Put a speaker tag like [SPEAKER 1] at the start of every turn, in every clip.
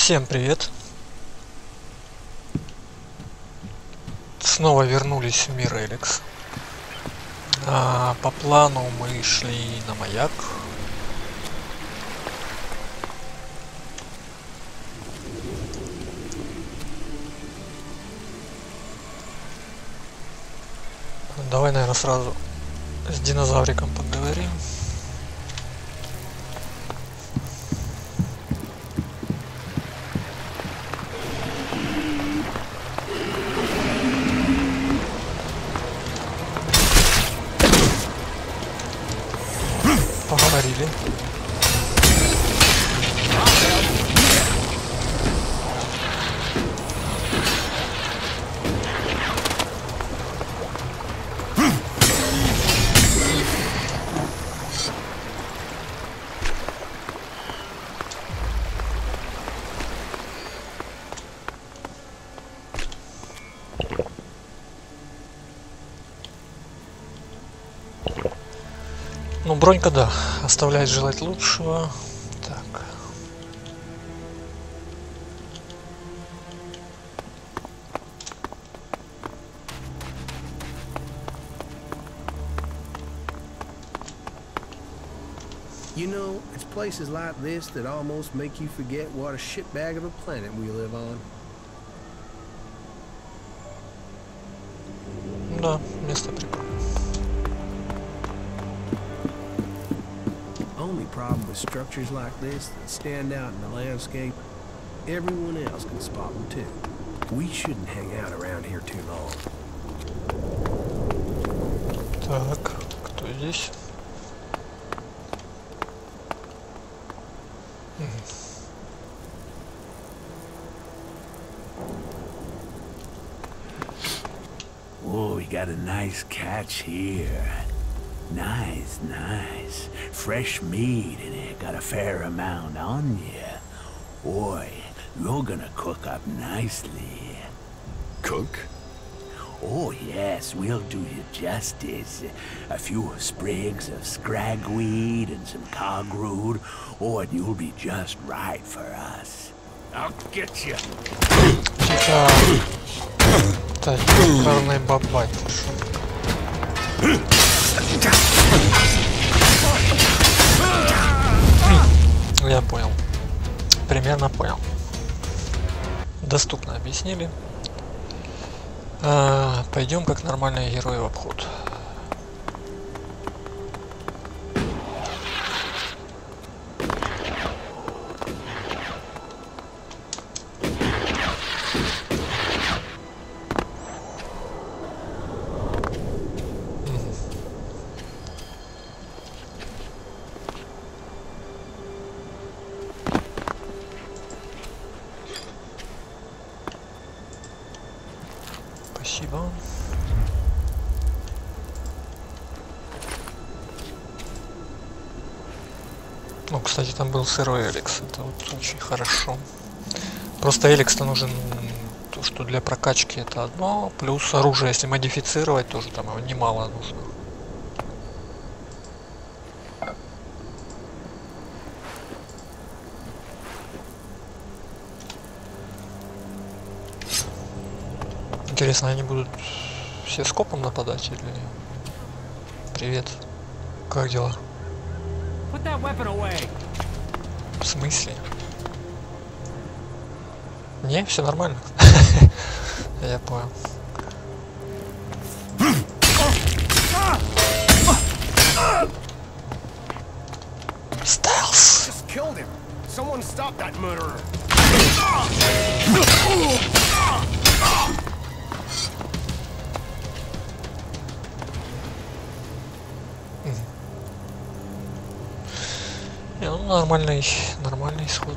[SPEAKER 1] Всем привет! Снова вернулись в мир Эликс. По плану мы шли на маяк. Давай, наверное, сразу с динозавриком поговорим. Поговорили. Ну, бронька, да, оставляет желать лучшего. Так.
[SPEAKER 2] You know, it's places like this that almost make you forget what a shitbag of a planet we live on.
[SPEAKER 1] Да, место прикольное.
[SPEAKER 2] Only problem with structures like this that stand out in the landscape, everyone else can spot them too. We shouldn't hang out around here too long.
[SPEAKER 1] Так, кто здесь?
[SPEAKER 3] Oh, we got a nice catch here. Nice, nice. Fresh meat and it got a fair amount on you. Boy, you're gonna cook up nicely.
[SPEAKER 4] Cook?
[SPEAKER 3] Oh yes, we'll do you justice. A few sprigs of scragweed and some cogroot. Oh, and you'll be just right for us. I'll get you.
[SPEAKER 1] Так, парный бабай пошел. Я понял. Примерно понял. Доступно объяснили. Пойдем как нормальные герои в обход. Спасибо. Ну, кстати, там был сырой Эликс. Это вот очень хорошо. Просто Эликс-то нужен то, что для прокачки это одно. Плюс оружие, если модифицировать, тоже там его немало нужно. Интересно, они будут все скопом нападать или... Привет. Как дела? В смысле? Не, все нормально. Я понял. Стелс! Не, ну нормальный исход.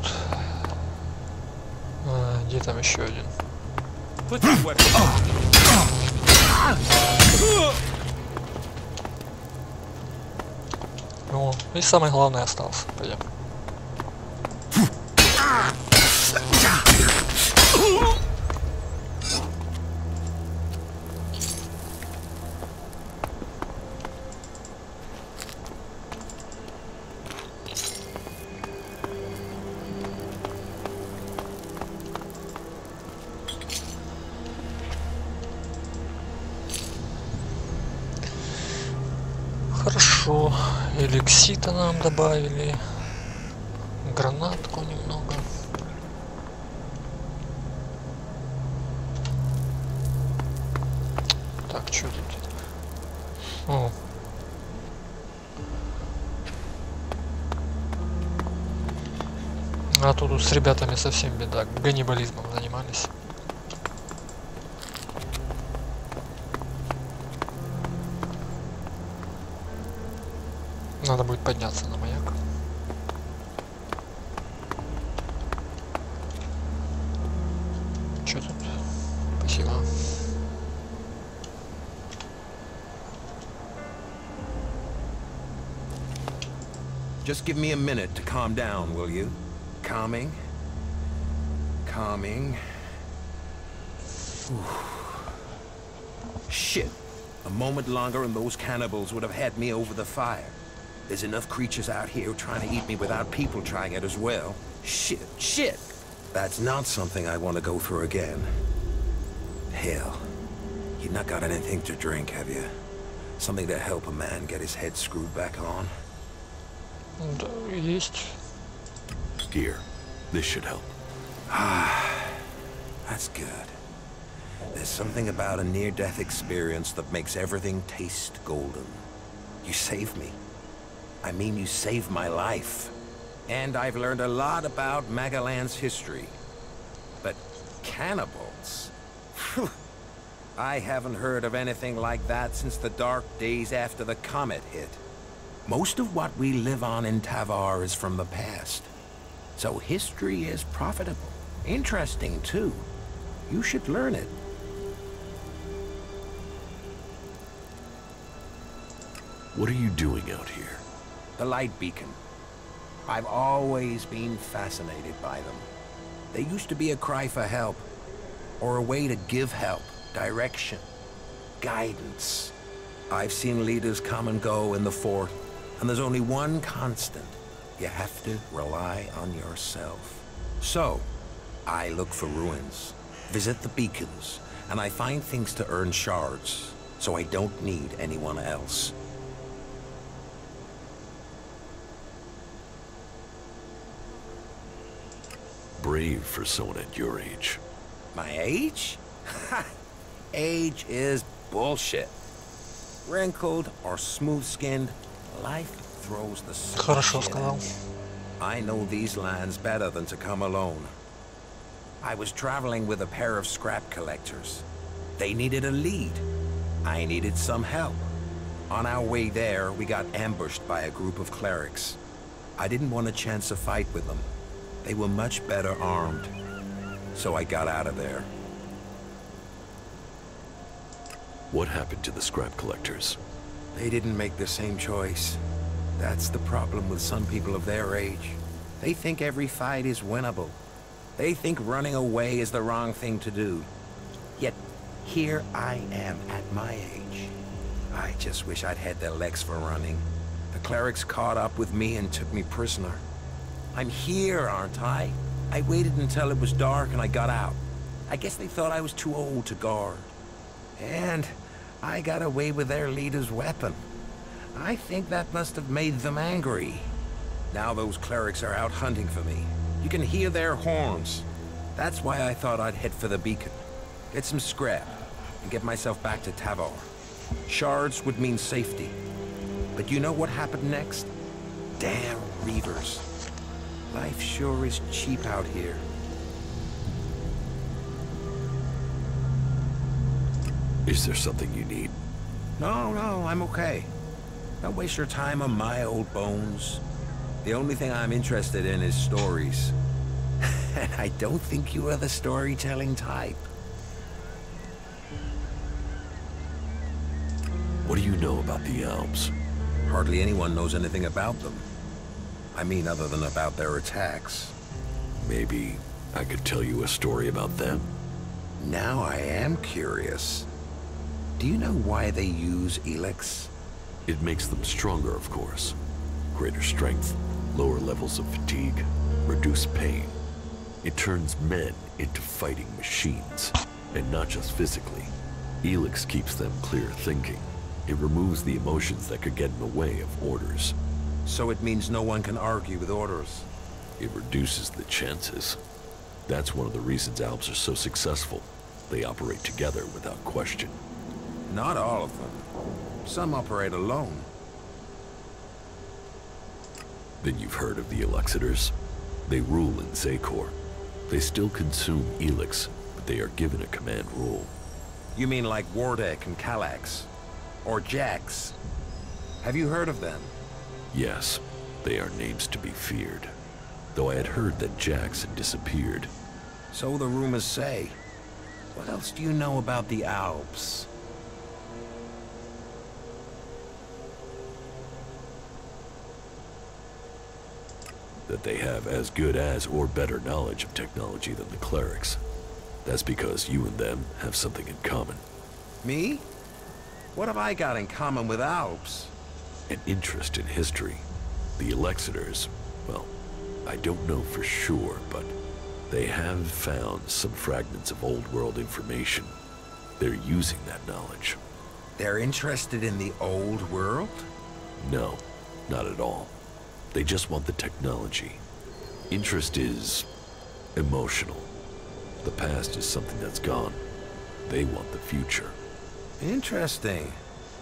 [SPEAKER 1] Где там еще один? О, и самое главное остался. Пойдем. Эликсита нам добавили. Гранатку немного. Так, что тут? О. А тут с ребятами совсем беда. Ганнибализмом занимались. Надо будет подняться на маяк. Что тут? Спасибо.
[SPEAKER 2] Just give me a minute to calm down, will you? Calming. Calming. Shit. A moment longer and those cannibals would have had me over the fire. There's enough creatures out here trying to eat me without people trying it as well. Shit. That's not something I want to go through again. Hell. You've not got anything to drink, have you? Something to help a man get his head screwed back on?
[SPEAKER 1] Да, есть.
[SPEAKER 3] Here, this should help.
[SPEAKER 2] That's good. There's something about a near-death experience that makes everything taste golden. You saved me. I mean, you saved my life. And I've learned a lot about Magalan's history. But cannibals? I haven't heard of anything like that since the dark days after the comet hit. Most of what we live on in Tavar is from the past. So history is profitable. Interesting, too. You should learn it.
[SPEAKER 3] What are you doing out here?
[SPEAKER 2] The light beacon. I've always been fascinated by them. They used to be a cry for help, or a way to give help, direction, guidance. I've seen leaders come and go in the fort, and there's only one constant. You have to rely on yourself. So, I look for ruins, visit the beacons, and I find things to earn shards, so I don't need anyone else.
[SPEAKER 3] Brave for someone at your age.
[SPEAKER 2] My age? Age is bullshit. Wrinkled or smooth-skinned, life throws the same
[SPEAKER 1] Хорошо
[SPEAKER 2] shit
[SPEAKER 1] сказал.
[SPEAKER 2] at me. I know these lands better than to come alone. I was traveling with a pair of scrap collectors. They needed a lead. I needed some help. On our way there, we got ambushed by a group of clerics. I didn't want a chance to fight with them. They were much better armed. So I got out of there.
[SPEAKER 3] What happened to the scrap collectors?
[SPEAKER 2] They didn't make the same choice. That's the problem with some people of their age. They think every fight is winnable. They think running away is the wrong thing to do. Yet, here I am at my age. I just wish I'd had their legs for running. The clerics caught up with me and took me prisoner. I'm here, aren't I? I waited until it was dark and I got out. I guess they thought I was too old to guard. And I got away with their leader's weapon. I think that must have made them angry. Now those clerics are out hunting for me. You can hear their horns. That's why I thought I'd head for the beacon. Get some scrap and get myself back to Tavar. Shards would mean safety. But you know what happened next? Damn Reavers. Life sure is cheap out here.
[SPEAKER 3] Is there something you need?
[SPEAKER 2] No, I'm okay. Don't waste your time on my old bones. The only thing I'm interested in is stories. And I don't think you are the storytelling type.
[SPEAKER 3] What do you know about the elves?
[SPEAKER 2] Hardly anyone knows anything about them. I mean, other than about their attacks.
[SPEAKER 3] Maybe I could tell you a story about them.
[SPEAKER 2] Now I am curious. Do you know why they use Elex?
[SPEAKER 3] It makes them stronger, of course. Greater strength, lower levels of fatigue, reduced pain. It turns men into fighting machines, and not just physically. Elex keeps them clear thinking. It removes the emotions that could get in the way of orders.
[SPEAKER 2] So it means no one can argue with orders.
[SPEAKER 4] It reduces the chances. That's one of the reasons Alps are so successful. They operate together without question.
[SPEAKER 2] Not all of them. Some operate alone.
[SPEAKER 4] Then you've heard of the Elixitors. They rule in Zakor. They still consume Elix, but they are given a command rule.
[SPEAKER 2] You mean like Wardek and Kallax? Or Jax? Have you heard of them?
[SPEAKER 4] Yes, they are names to be feared. Though I had heard that Jax had disappeared.
[SPEAKER 2] So the rumors say. What else do you know about the Alps?
[SPEAKER 4] That they have as good as or better knowledge of technology than the clerics. That's because you and them have something in common.
[SPEAKER 2] Me? What have I got in common with Alps?
[SPEAKER 4] An interest in history. The Elixitors, well, I don't know for sure, but they have found some fragments of old world information. They're using that knowledge.
[SPEAKER 2] They're interested in the old world?
[SPEAKER 4] No, not at all. They just want the technology. Interest is emotional. The past is something that's gone. They want the future.
[SPEAKER 2] Interesting.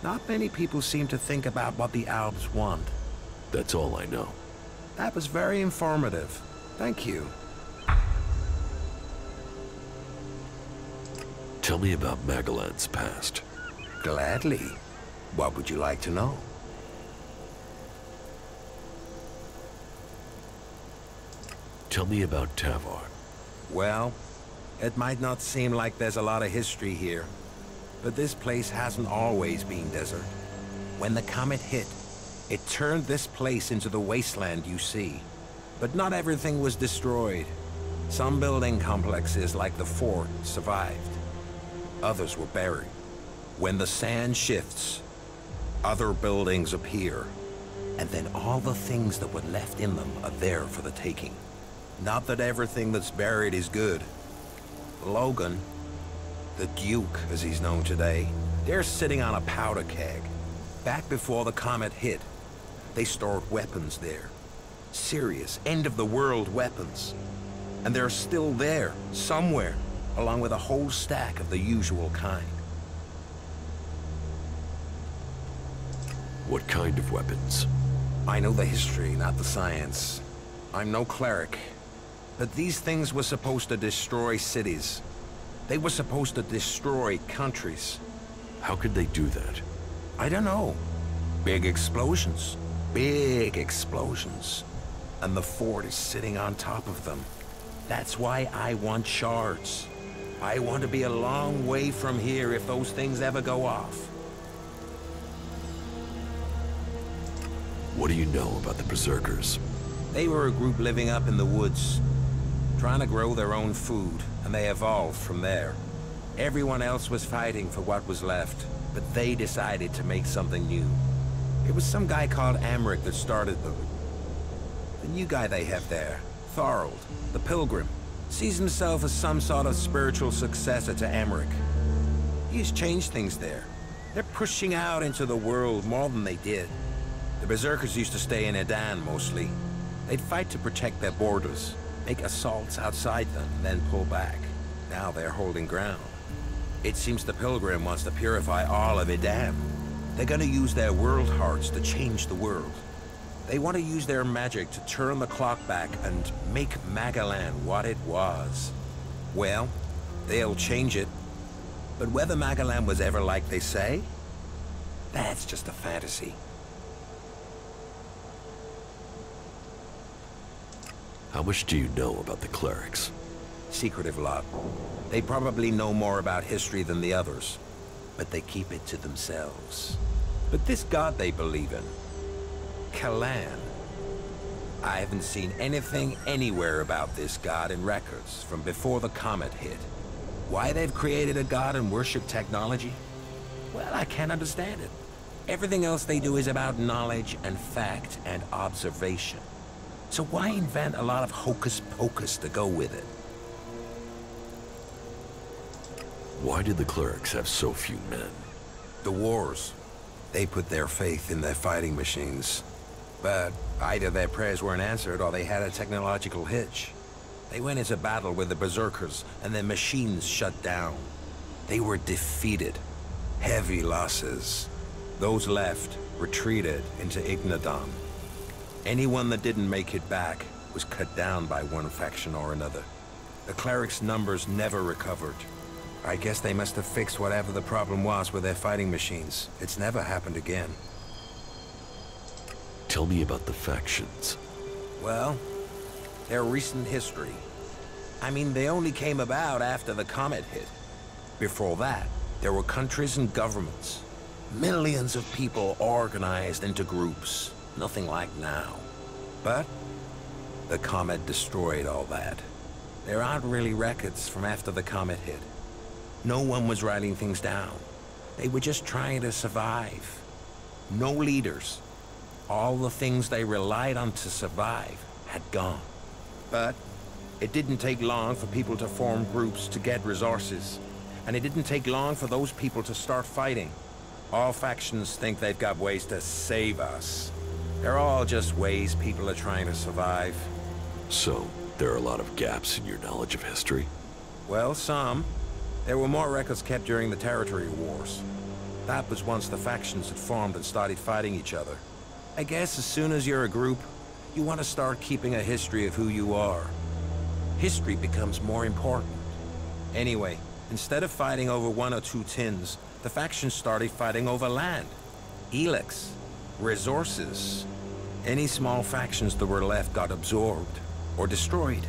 [SPEAKER 2] Not many people seem to think about what the Alps want.
[SPEAKER 4] That's all I know.
[SPEAKER 2] That was very informative. Thank you.
[SPEAKER 4] Tell me about Magellan's past.
[SPEAKER 2] Gladly. What would you like to know?
[SPEAKER 4] Tell me about Tavar.
[SPEAKER 2] Well, it might not seem like there's a lot of history here, but this place hasn't always been desert. When the comet hit, it turned this place into the wasteland you see. But not everything was destroyed. Some building complexes, like the fort, survived. Others were buried. When the sand shifts, other buildings appear. And then all the things that were left in them are there for the taking. Not that everything that's buried is good. Logan, the Duke as he's known today, they're sitting on a powder keg. Back before the comet hit, they stored weapons there. Serious, end-of-the-world weapons. And they're still there, somewhere, along with a whole stack of the usual kind.
[SPEAKER 4] What kind of weapons?
[SPEAKER 2] I know the history, not the science. I'm no cleric. But these things were supposed to destroy cities. They were supposed to destroy countries.
[SPEAKER 4] How could they do that?
[SPEAKER 2] I don't know. Big explosions. Big explosions. And the fort is sitting on top of them. That's why I want shards. I want to be a long way from here if those things ever go off.
[SPEAKER 4] What do you know about the Berserkers?
[SPEAKER 2] They were a group living up in the woods, trying to grow their own food, and they evolved from there. Everyone else was fighting for what was left, but they decided to make something new. It was some guy called Amric that started them. The new guy they have there, Thorold, the Pilgrim, sees himself as some sort of spiritual successor to Amric. He's changed things there. They're pushing out into the world more than they did. The Berserkers used to stay in Edan mostly. They'd fight to protect their borders, make assaults outside them, then pull back. Now they're holding ground. It seems the Pilgrim wants to purify all of Edan. They're gonna use their world hearts to change the world. They want to use their magic to turn the clock back and make Magellan what it was. Well, they'll change it. But whether Magellan was ever like they say, that's just a fantasy.
[SPEAKER 4] How much do you know about the clerics?
[SPEAKER 2] Secretive lot. They probably know more about history than the others, but they keep it to themselves. But this god they believe in, Kalan, I haven't seen anything anywhere about this god in records from before the comet hit. Why they've created a god and worship technology? Well, I can't understand it. Everything else they do is about knowledge and fact and observation. So why invent a lot of hocus pocus to go with it?
[SPEAKER 4] Why did the clerics have so few men?
[SPEAKER 2] The wars. They put their faith in their fighting machines. But either their prayers weren't answered or they had a technological hitch. They went into battle with the Berserkers and their machines shut down. They were defeated. Heavy losses. Those left retreated into Ignadon. Anyone that didn't make it back was cut down by one faction or another. The clerics' numbers never recovered. I guess they must have fixed whatever the problem was with their fighting machines. It's never happened again.
[SPEAKER 4] Tell me about the factions.
[SPEAKER 2] Well, they're recent history. I mean, they only came about after the comet hit. Before that, there were countries and governments. Millions of people organized into groups. Nothing like now. But the comet destroyed all that. There aren't really records from after the comet hit. No one was writing things down. They were just trying to survive. No leaders. All the things they relied on to survive had gone. But it didn't take long for people to form groups to get resources. And it didn't take long for those people to start fighting. All factions think they've got ways to save us. They're all just ways people are trying to survive.
[SPEAKER 4] So, there are a lot of gaps in your knowledge of history?
[SPEAKER 2] Well, some. There were more records kept during the territory wars. That was once the factions had formed and started fighting each other. I guess as soon as you're a group, you want to start keeping a history of who you are. History becomes more important. Anyway, instead of fighting over 1 or 2 tins, the factions started fighting over land. Elex. Resources. Any small factions that were left got absorbed or destroyed.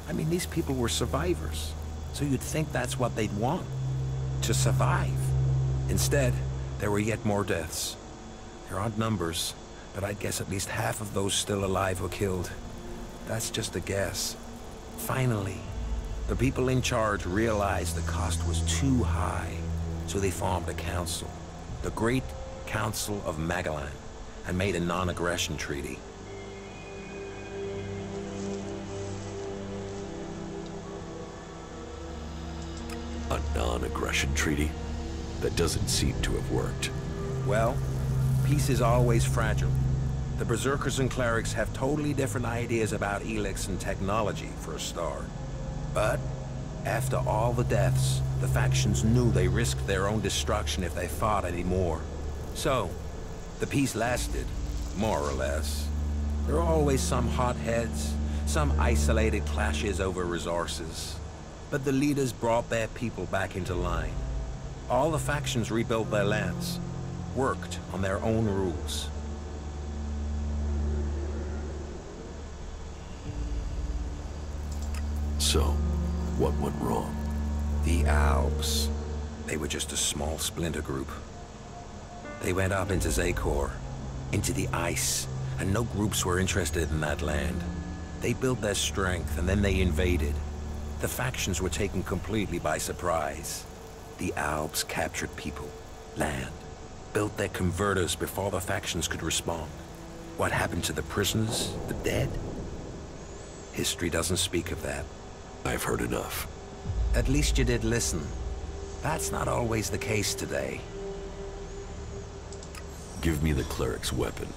[SPEAKER 2] I mean, these people were survivors, so you'd think that's what they'd want. To survive. Instead, there were yet more deaths. There aren't numbers, but I'd guess at least half of those still alive were killed. That's just a guess. Finally, the people in charge realized the cost was too high, so they formed a council, the Great Council of Magellan, and made a non-aggression treaty.
[SPEAKER 4] A non-aggression treaty? That doesn't seem to have worked.
[SPEAKER 2] Well, peace is always fragile. The Berserkers and Clerics have totally different ideas about Elex and technology, for a start. But after all the deaths, the factions knew they risked their own destruction if they fought anymore. So, the peace lasted, more or less. There are always some hotheads, some isolated clashes over resources. But the leaders brought their people back into line. All the factions rebuilt their lands, worked on their own rules.
[SPEAKER 4] So, what went wrong?
[SPEAKER 2] The Alps. They were just a small splinter group. They went up into Zakor, into the ice, and no groups were interested in that land. They built their strength, and then they invaded. The factions were taken completely by surprise. The Alps captured people, land, built their converters before the factions could respond. What happened to the prisoners, the dead? History doesn't speak of that.
[SPEAKER 4] I've heard enough.
[SPEAKER 2] At least you did listen. That's not always the case today.
[SPEAKER 4] Give me the cleric's weapon.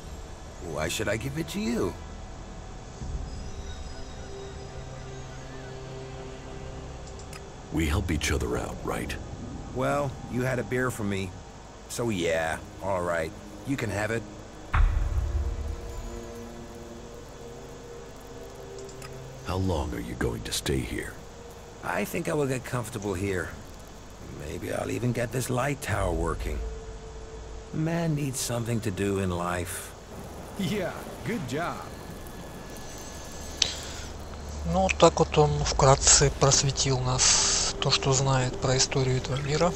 [SPEAKER 2] Why should I give it to you?
[SPEAKER 4] We help each other out, right?
[SPEAKER 2] Well, you had a beer from me. So yeah, all right. You can have it.
[SPEAKER 4] How long are you going to stay here?
[SPEAKER 2] I think I will get comfortable here. Maybe I'll even get this light tower working. Man needs something to do in life.
[SPEAKER 3] Yeah, good job.
[SPEAKER 1] Ну, так вот он вкратце просветил нас то, что знает про историю этого мира.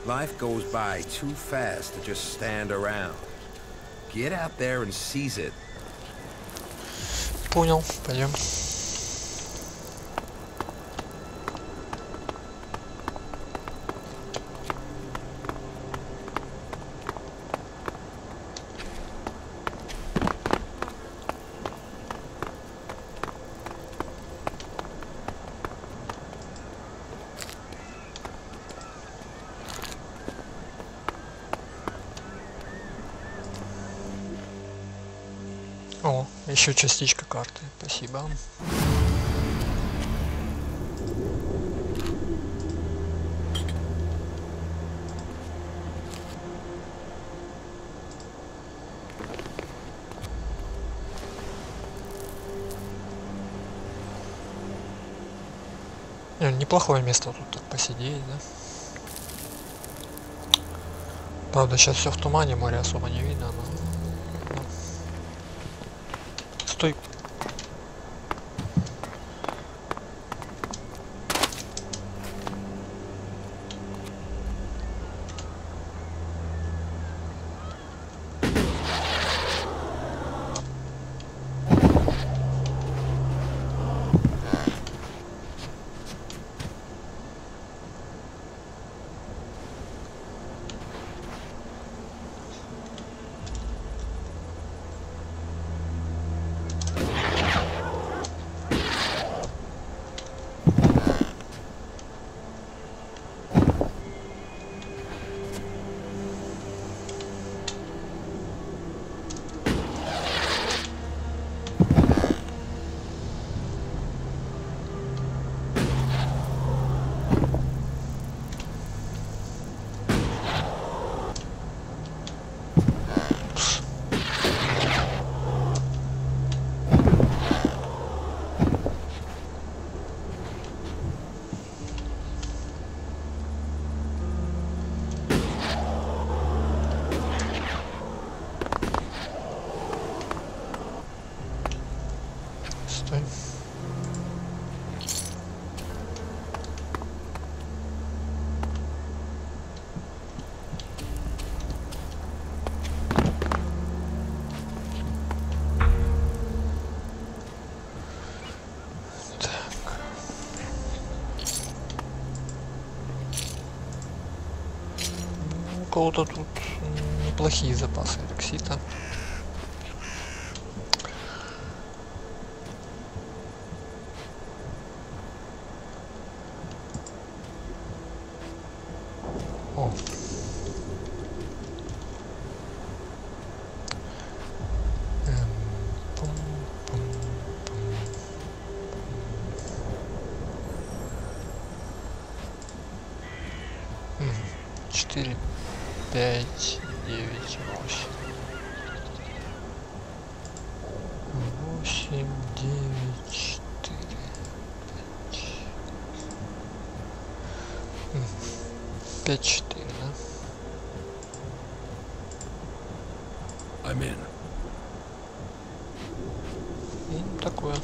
[SPEAKER 2] Life goes by too fast to just stand around. Get out there and seize it.
[SPEAKER 1] Понял, пойдем. О, еще частичка карты. Спасибо. Неплохое место тут так посидеть, да? Правда, сейчас все в тумане, море особо не видно, но... Стой! Стой. У кого-то тут неплохие запасы эликсита. О. Четыре, 5, 9, 8, 9, 4, 5, 4, да?
[SPEAKER 4] I'm in.
[SPEAKER 1] Ну, такое.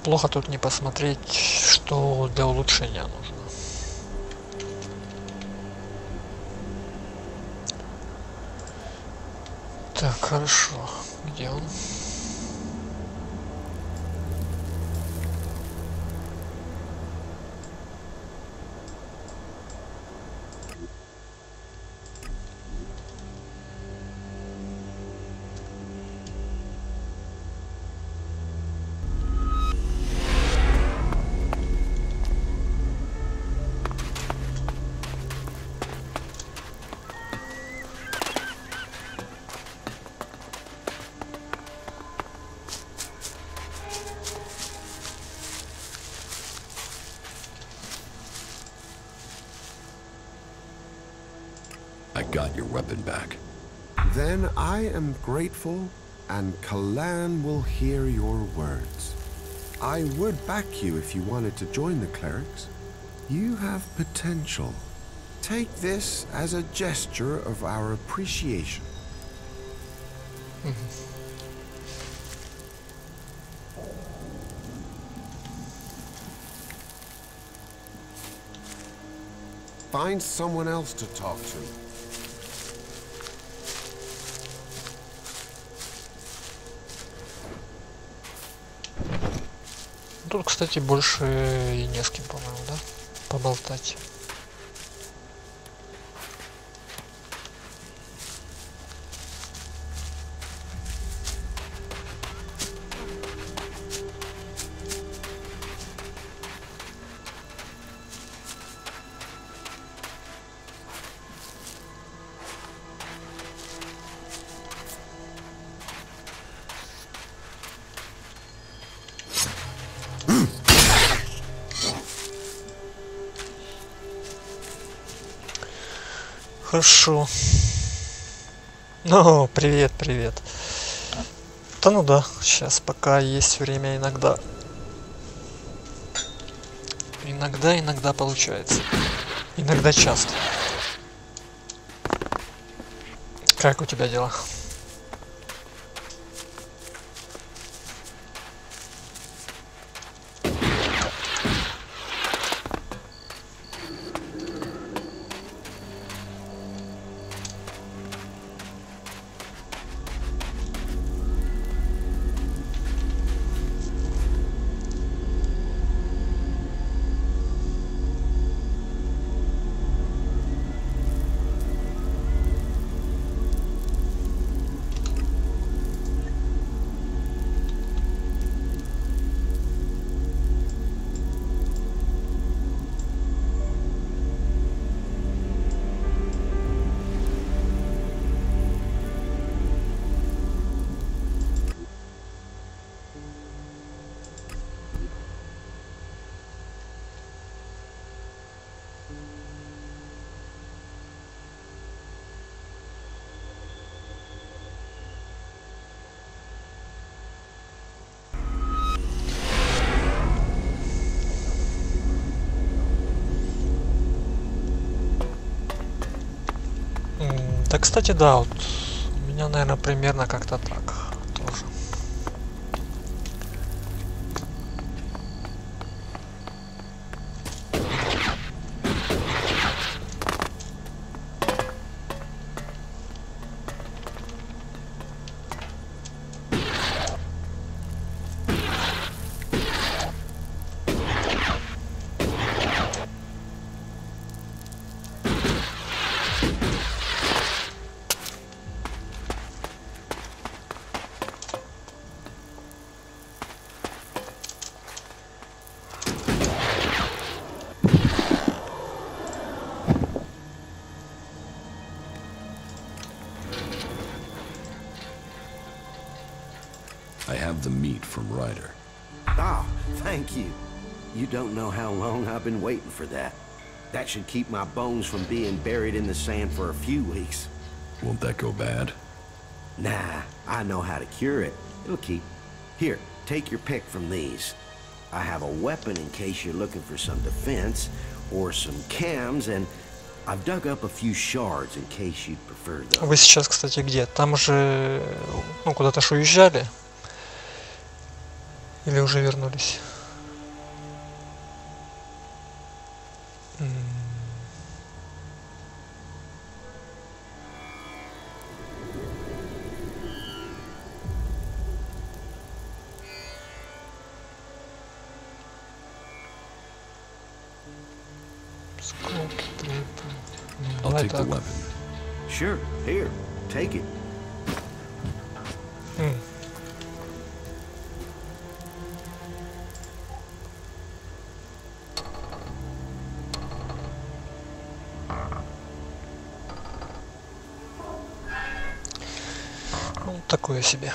[SPEAKER 1] Плохо тут не посмотреть, что для улучшения нужно. Так, хорошо. Где он?
[SPEAKER 4] I got your weapon back.
[SPEAKER 5] Then I am grateful, and Kalan will hear your words. I would back you if you wanted to join the clerics. You have potential. Take this as a gesture of our appreciation. Find someone else to talk to.
[SPEAKER 1] Тут, кстати, больше и не с кем, по-моему, да? Поболтать. Хорошо. Ну, привет, привет. Да ну да, сейчас пока есть время, иногда получается. Иногда часто. Как у тебя дела? Да, кстати, да, вот у меня, наверное, примерно как-то так тоже.
[SPEAKER 4] I have the meat from Ryder.
[SPEAKER 2] Ah, thank you. You don't know how long I've been waiting for that. That should keep my bones from being buried in the sand for a few weeks.
[SPEAKER 4] Won't that go bad?
[SPEAKER 2] Nah, I know how to cure it. It'll keep. Here, take your pick from these. I have a weapon in case you're looking for some defense, or some cams, and I've dug up a few shards in case you'd prefer those.
[SPEAKER 1] Вы сейчас, кстати, где? Там же, ну, куда-то ж уезжали? Или уже вернулись?
[SPEAKER 4] I'll
[SPEAKER 1] Давай
[SPEAKER 4] take the
[SPEAKER 1] так.
[SPEAKER 4] weapon.
[SPEAKER 2] Sure, here, take it.
[SPEAKER 1] Ну, такое себе.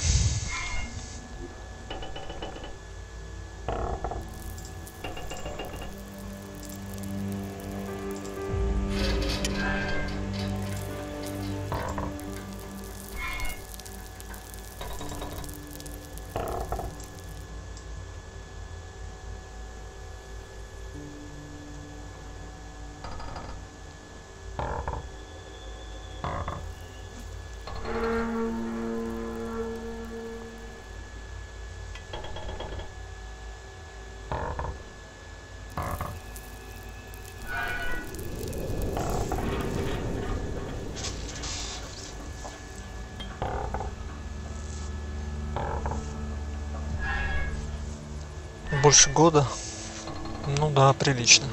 [SPEAKER 1] больше года. Ну да, прилично.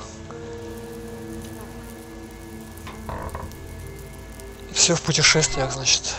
[SPEAKER 1] Все в путешествиях, значит.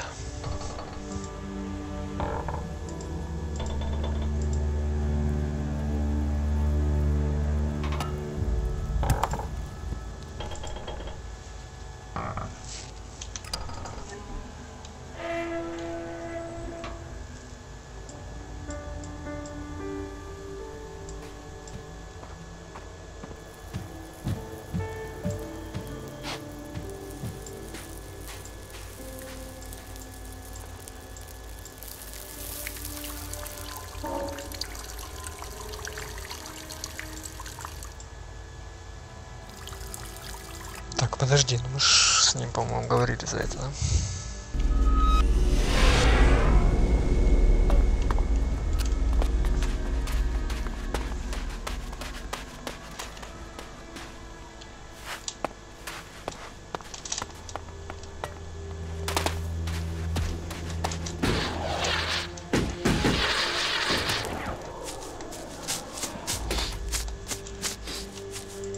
[SPEAKER 1] Так, подожди, ну мы ж с ним, по-моему, говорили за это, да?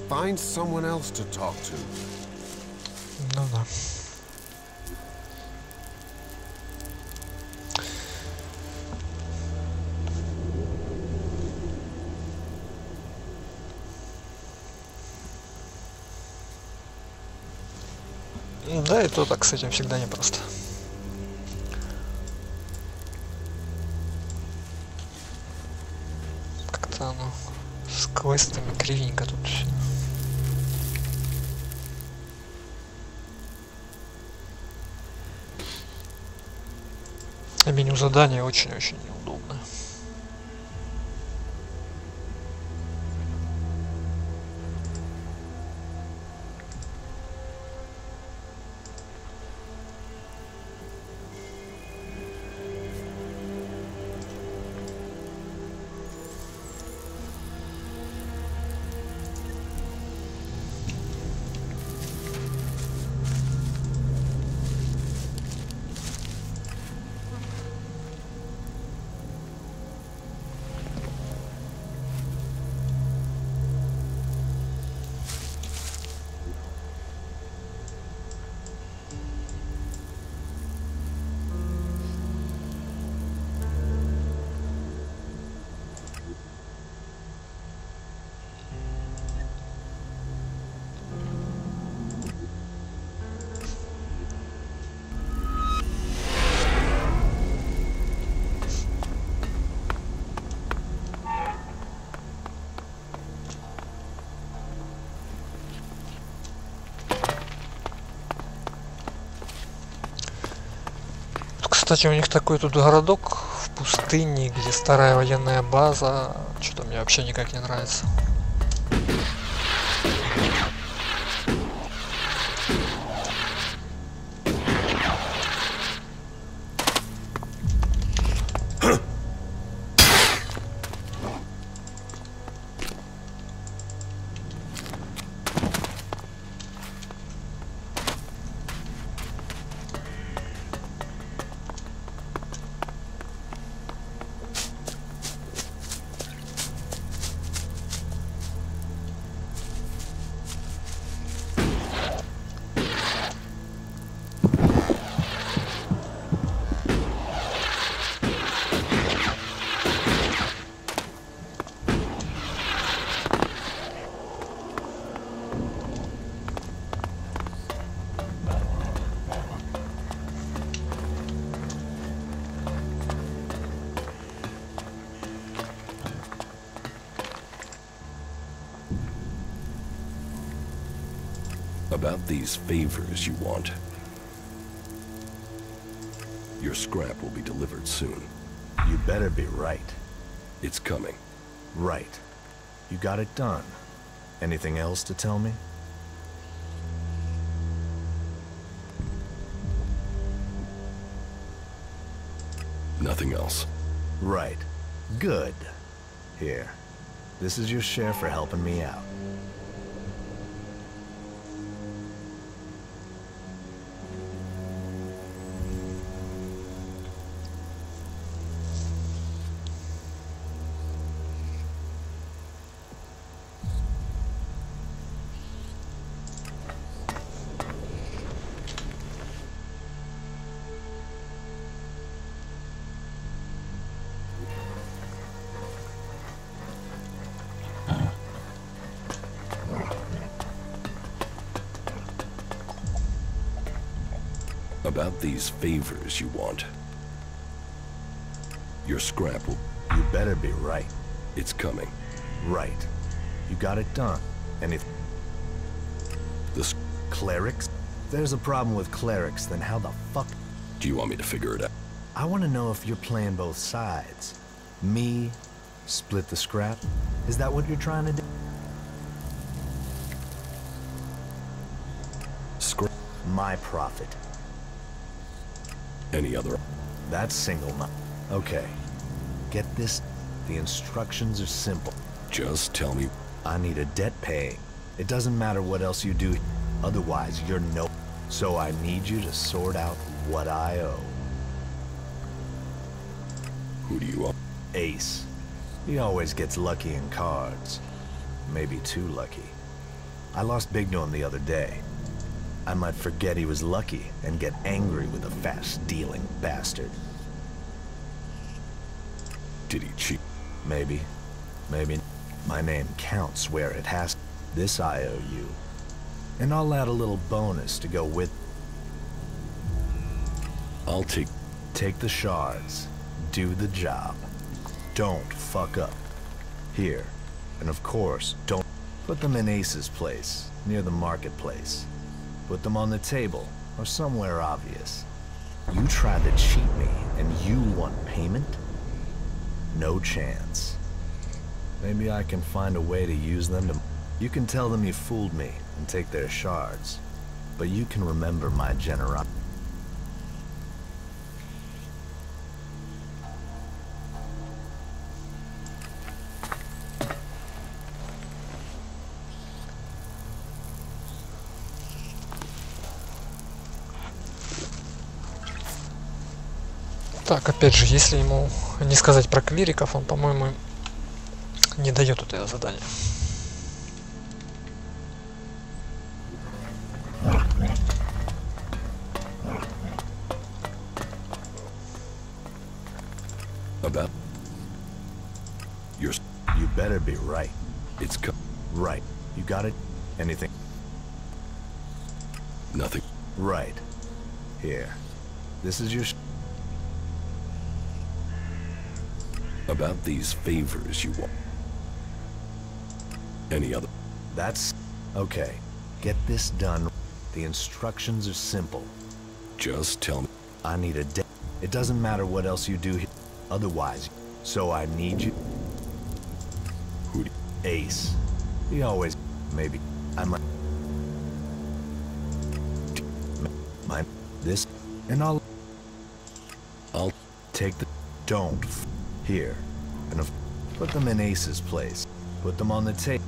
[SPEAKER 5] Find someone else to talk to.
[SPEAKER 1] Ну да. Да, и то так с этим всегда непросто. Как-то оно с квестами кривенько тут все. Меню задания очень-очень неудобно. Кстати, у них такой тут городок в пустыне, где старая военная база. Что-то мне вообще никак не нравится.
[SPEAKER 4] About these favors you want. Your scrap will be delivered soon.
[SPEAKER 3] You better be right.
[SPEAKER 4] It's coming.
[SPEAKER 3] Right. You got it done. Anything else to tell me?
[SPEAKER 4] Nothing else.
[SPEAKER 3] Right. Good. Here. This is your share for helping me out.
[SPEAKER 4] About these favors you want. Your scrap will...
[SPEAKER 6] You better be right.
[SPEAKER 4] It's coming.
[SPEAKER 6] Right. You got it done. And if...
[SPEAKER 4] The
[SPEAKER 6] Clerics? If there's a problem with clerics, then how the fuck...
[SPEAKER 4] Do you want me to figure it out?
[SPEAKER 6] I want to know if you're playing both sides. Me, split the scrap? Is that what you're trying to do?
[SPEAKER 4] Scrap.
[SPEAKER 6] My profit.
[SPEAKER 4] Any other?
[SPEAKER 6] That's single nut. Okay. Get this. The instructions are simple.
[SPEAKER 4] Just tell me.
[SPEAKER 6] I need a debt paying. It doesn't matter what else you do. Otherwise, you're no... So I need you to sort out what I owe.
[SPEAKER 4] Who do you owe?
[SPEAKER 6] Ace. He always gets lucky in cards. Maybe too lucky. I lost big to him the other day. I might forget he was lucky and get angry with a fast-dealing bastard.
[SPEAKER 4] Did he cheat?
[SPEAKER 6] Maybe. Maybe. My name counts where it has. This I owe you. And I'll add a little bonus to go with.
[SPEAKER 4] I'll take...
[SPEAKER 6] Take the shards. Do the job. Don't fuck up. Here. And of course, don't... Put them in Ace's place, near the marketplace. Put them on the table, or somewhere obvious. You tried to cheat me, and you want payment? No chance. Maybe I can find a way to use them to... You can tell them you fooled me, and take their shards. But you can remember my generosity.
[SPEAKER 1] Так, опять же, если ему не сказать про клириков, он, по-моему, не дает это задание.
[SPEAKER 4] About...
[SPEAKER 6] You better be right.
[SPEAKER 4] It's
[SPEAKER 6] Right. You got it? Anything?
[SPEAKER 4] Nothing.
[SPEAKER 6] Right. Here. This is your...
[SPEAKER 4] About these favors you want. Any other?
[SPEAKER 6] That's... Okay. Get this done. The instructions are simple.
[SPEAKER 4] Just tell me.
[SPEAKER 6] I need a debt. It doesn't matter what else you do here. Otherwise. So I need you.
[SPEAKER 4] Who do
[SPEAKER 6] Ace. He always... Maybe. I might... This... And I'll take the... Don't. Here. And put them in Ace's place. Put them on the table.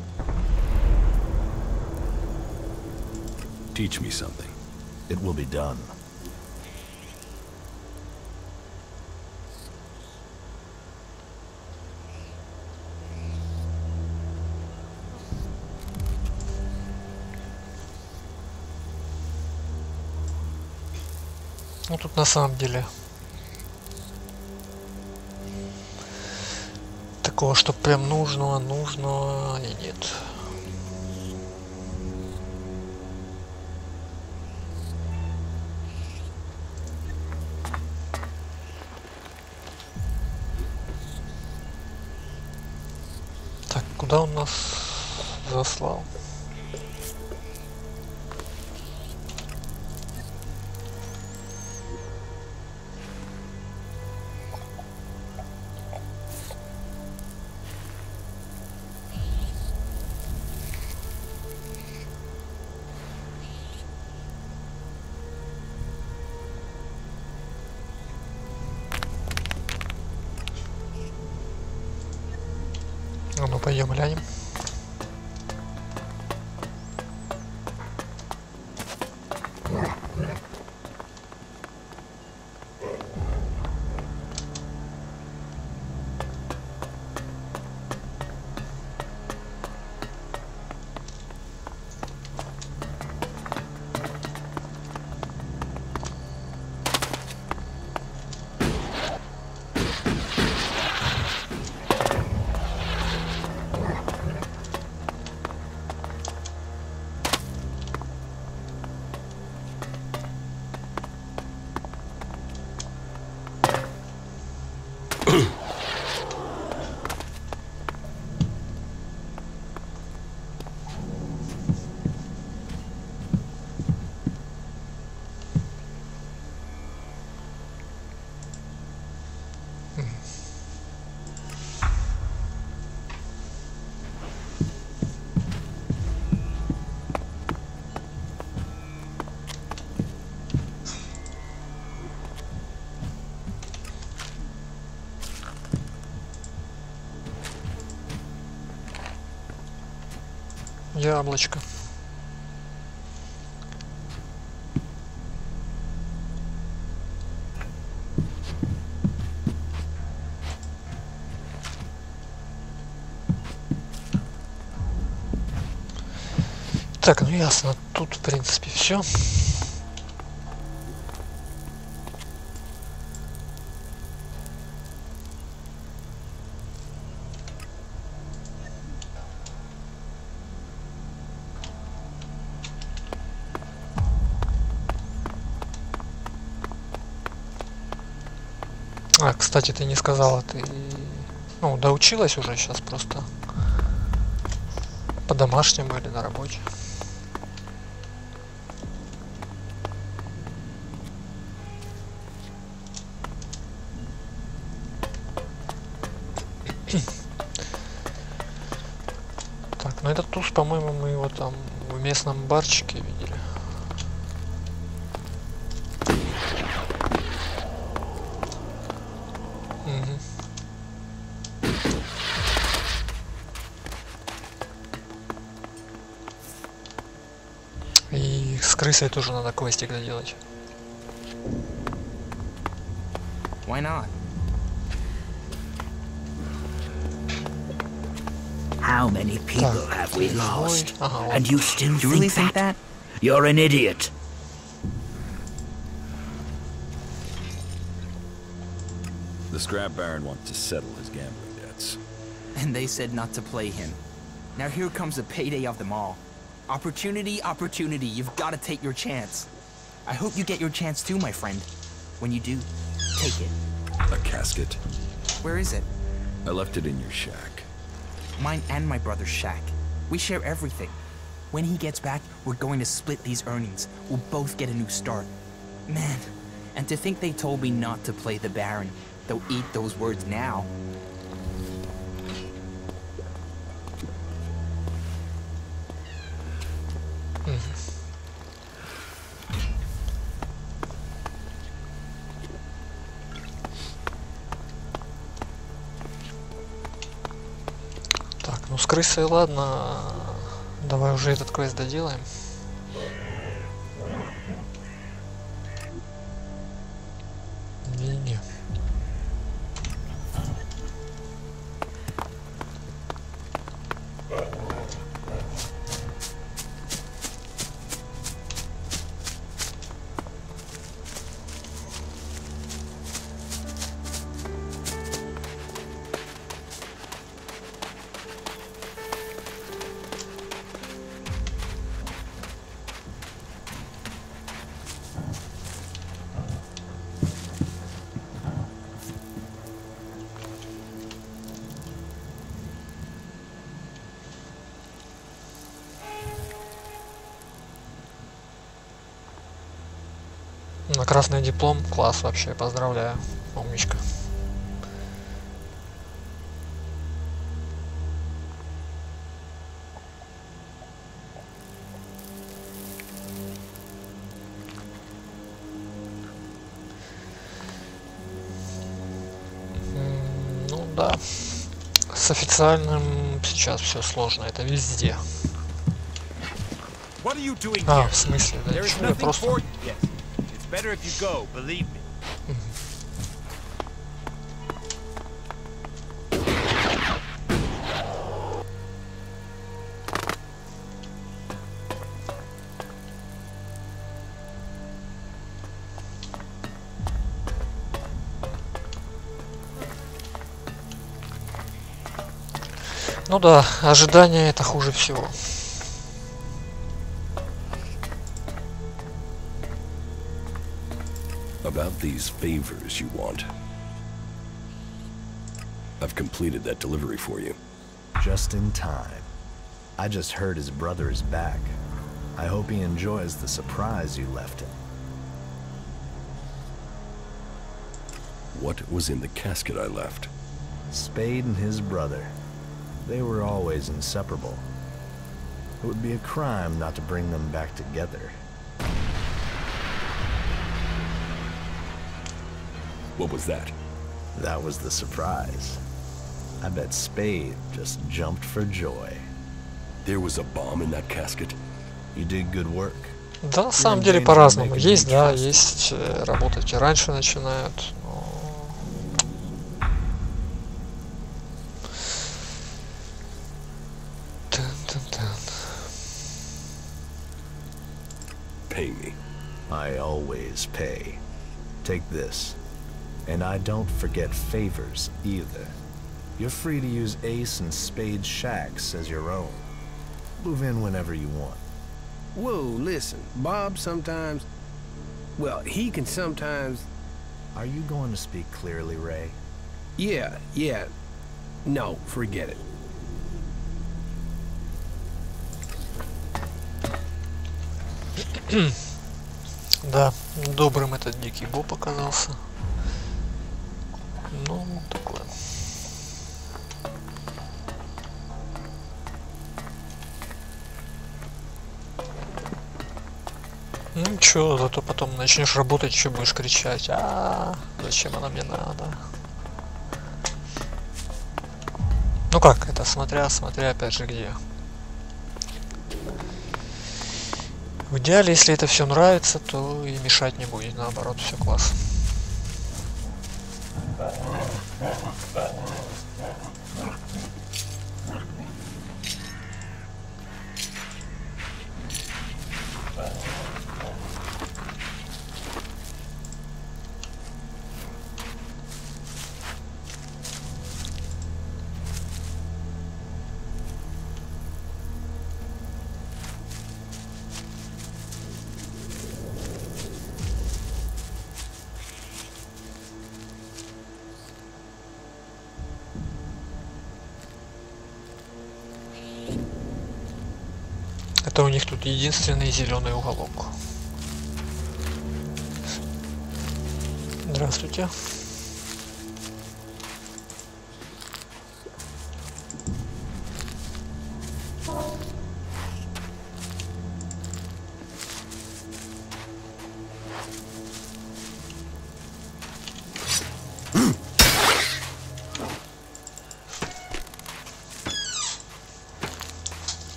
[SPEAKER 4] Teach me something.
[SPEAKER 6] It will be done.
[SPEAKER 1] Ну тут на самом деле такого, что прям нужного и нет. Так, куда он нас заслал? Ну, пойдем глянем. Яблочко. Так, ну ясно, тут в принципе все. А, кстати, ты не сказала, ты, ну, доучилась уже сейчас просто по домашнему или на работе? Так, ну этот туз, по-моему, мы его там в местном барчике видели. И с крысой тоже надо квестик доделать.
[SPEAKER 7] Why not?
[SPEAKER 3] How many people have we lost?
[SPEAKER 1] Ага,
[SPEAKER 3] And you still
[SPEAKER 7] Do you really
[SPEAKER 3] think
[SPEAKER 7] think that?
[SPEAKER 3] You're an idiot.
[SPEAKER 8] The Scrap Baron wants to settle his gambling debts.
[SPEAKER 7] And they said not to play him. Now here comes the payday of them all. Opportunity, opportunity, you've got to take your chance. I hope you get your chance too, my friend. When you do, take it.
[SPEAKER 8] A casket.
[SPEAKER 7] Where is it?
[SPEAKER 8] I left it in your shack.
[SPEAKER 7] Mine and my brother's shack. We share everything. When he gets back, we're going to split these earnings. We'll both get a new start. Man, and to think they told me not to play the Baron. They'll eat those words now.
[SPEAKER 1] Так, ну с крысой ладно. Давай уже этот квест доделаем. Не-не. На красный диплом, класс вообще, поздравляю, умничка. Ну да, с официальным сейчас все сложно, это везде. А, в смысле, да, ничего, я просто...
[SPEAKER 9] Better if you go, believe me.
[SPEAKER 1] Ну да, ожидание это хуже всего.
[SPEAKER 4] About these favors you want. I've completed that delivery for you.
[SPEAKER 6] Just in time. I just heard his brother is back. I hope he enjoys the surprise you left him.
[SPEAKER 4] What was in the casket I left?
[SPEAKER 6] Spade and his brother. They were always inseparable. It would be a crime not to bring them back together.
[SPEAKER 4] What was that?
[SPEAKER 6] That was the surprise. I bet Spade just jumped for joy.
[SPEAKER 4] There was a bomb in that casket.
[SPEAKER 6] You did good work.
[SPEAKER 1] Да, на самом деле по-разному. Есть, да, есть работать раньше начинают.
[SPEAKER 4] Pay me.
[SPEAKER 6] I always pay. Take this. And I don't forget favors either. You're free to use Ace and Spade shacks as your own. Move in whenever you want.
[SPEAKER 10] Whoa, listen, Bob sometimes... Well, he can sometimes...
[SPEAKER 6] Are you going to speak clearly, Ray?
[SPEAKER 10] Yeah. No, forget it.
[SPEAKER 1] Да, добрым этот дикий Боб оказался. Ну, такое. Ну ничего, зато потом начнешь работать, еще будешь кричать: зачем она мне надо? Ну как, это смотря опять же где. В идеале, если это все нравится, то и мешать не будет, наоборот, все класс. Это у них тут единственный зеленый уголок. Здравствуйте.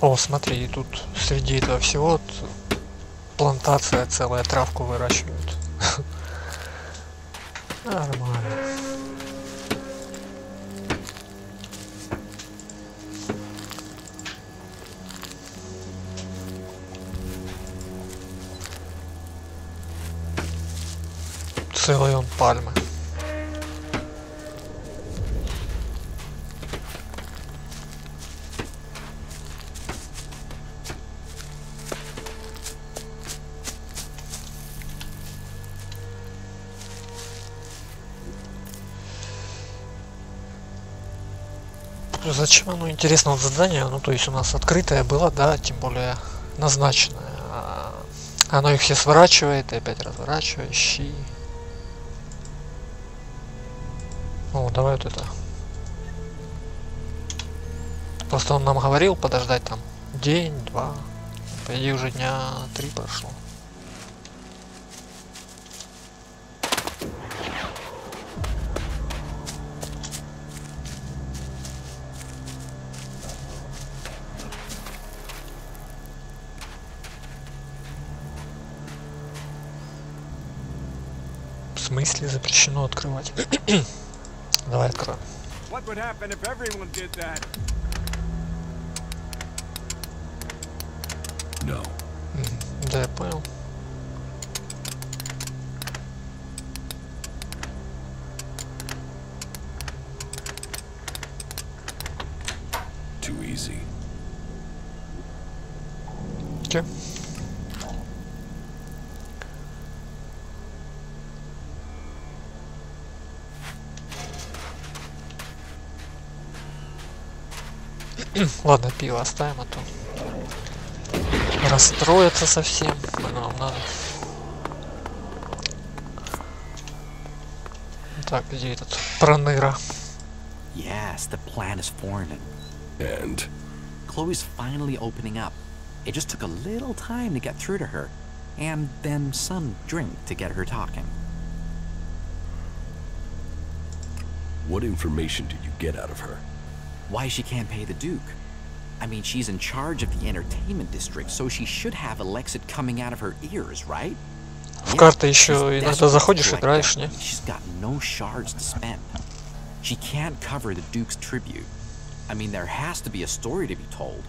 [SPEAKER 1] О, смотри, тут среди этого всего плантация целая, травку выращивают. Нормально. Целый он пальмы. Зачем оно, интересно, вот задание, ну то есть у нас открытое было, да, тем более назначенное. Оно их все сворачивает и опять разворачивает, щи. О, давай вот это. Просто он нам говорил подождать там день, два. По идее уже дня 3 прошло. В смысле запрещено открывать? Давай откроем.
[SPEAKER 9] What would happen if everyone did that?
[SPEAKER 4] No.
[SPEAKER 1] Да, я понял.
[SPEAKER 4] Too easy.
[SPEAKER 1] Окей. Ладно, пиво оставим, а то расстроятся совсем. Нам надо. Так, где этот проныра?
[SPEAKER 11] Yes, the plan is forming.
[SPEAKER 4] And?
[SPEAKER 11] Chloe's finally opening up. It just took a little time to get through to her, and then some drink to get her talking.
[SPEAKER 4] What information did you get out of her?
[SPEAKER 11] Why she can't pay the Duke? I mean, she's in charge of the entertainment district, so she should have Alexid coming out of her ears, right?
[SPEAKER 1] В карты еще иногда заходишь, играешь, не?
[SPEAKER 11] She's got no shards to spend. She can't cover the Duke's tribute. I mean, there has to be a story to be told.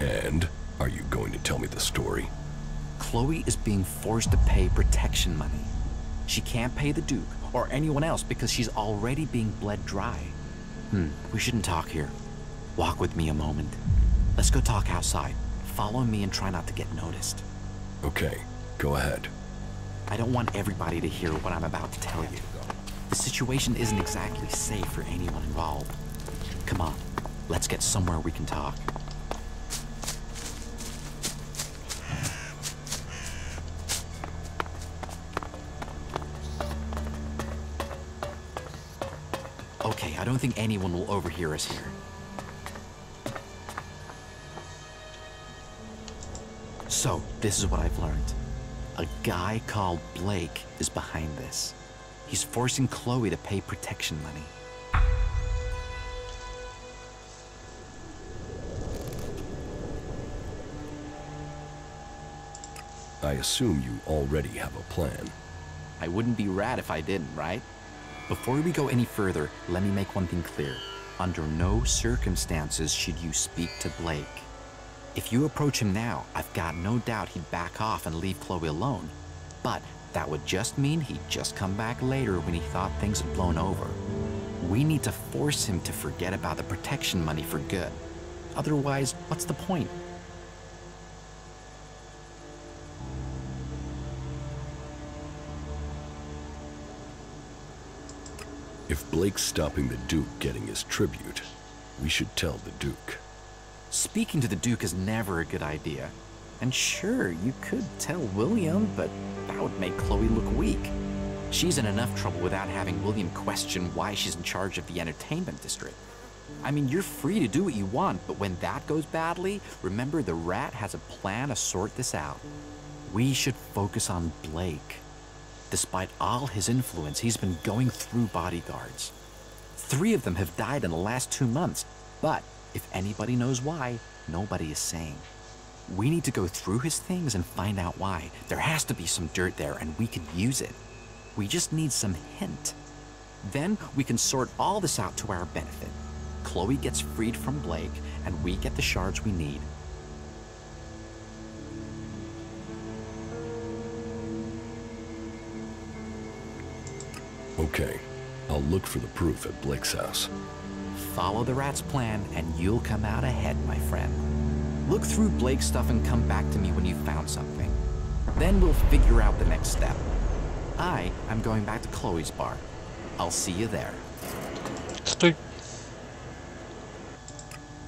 [SPEAKER 4] And are you going to tell me the story?
[SPEAKER 11] Chloe is being forced to pay protection money. She can't pay the Duke or anyone else because she's already being bled dry. We shouldn't talk here. Walk with me a moment. Let's go talk outside. Follow me and try not to get noticed.
[SPEAKER 4] Okay, go ahead.
[SPEAKER 11] I don't want everybody to hear what I'm about to tell you. The situation isn't exactly safe for anyone involved. Come on, let's get somewhere we can talk. Okay, I don't think anyone will overhear us here. So, this is what I've learned. A guy called Blake is behind this. He's forcing Chloe to pay protection money.
[SPEAKER 4] I assume you already have a plan.
[SPEAKER 11] I wouldn't be rad if I didn't, right? Before we go any further, let me make one thing clear. Under no circumstances should you speak to Blake. If you approach him now, I've got no doubt he'd back off and leave Chloe alone. But that would just mean he'd just come back later when he thought things had blown over. We need to force him to forget about the protection money for good. Otherwise, what's the point?
[SPEAKER 4] If Blake's stopping the Duke getting his tribute, we should tell the Duke.
[SPEAKER 11] Speaking to the Duke is never a good idea. And sure, you could tell William, but that would make Chloe look weak. She's in enough trouble without having William question why she's in charge of the entertainment district. I mean, you're free to do what you want, but when that goes badly, remember the rat has a plan to sort this out. We should focus on Blake. Despite all his influence, he's been going through bodyguards. 3 of them have died in the last 2 months, but if anybody knows why, nobody is saying. We need to go through his things and find out why. There has to be some dirt there and we can use it. We just need some hint. Then we can sort all this out to our benefit. Chloe gets freed from Blake and we get the shards we need.
[SPEAKER 4] Okay, I'll look for the proof at Blake's house.
[SPEAKER 11] Follow the rat's plan and you'll come out ahead, my friend. Look through Blake's stuff and come back to me when you've found something. Then we'll figure out the next step. I'm going back to Chloe's bar. I'll see you there.
[SPEAKER 1] Стой.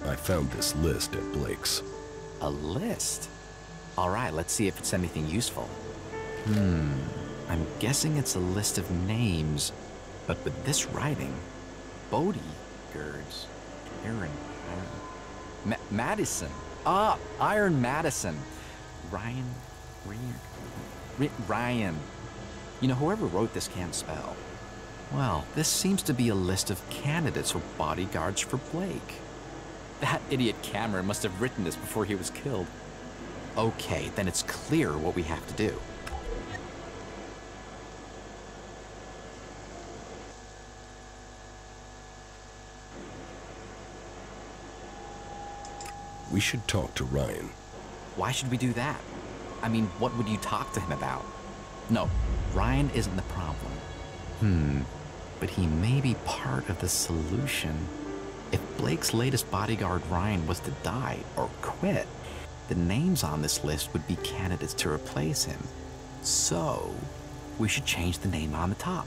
[SPEAKER 4] I found this list at Blake's.
[SPEAKER 11] A list? All right, let's see if it's anything useful. I'm guessing it's a list of names, but with this writing, Bodyguards, Madison. Iron Madison. Ryan. You know, whoever wrote this can't spell. Well, this seems to be a list of candidates for bodyguards for Blake. That idiot Cameron must have written this before he was killed. Okay, then it's clear what we have to do.
[SPEAKER 4] We should talk to Ryan.
[SPEAKER 11] Why should we do that? I mean, what would you talk to him about? No, Ryan isn't the problem. But he may be part of the solution. If Blake's latest bodyguard Ryan was to die or quit, the names on this list would be candidates to replace him. So, we should change the name on the top.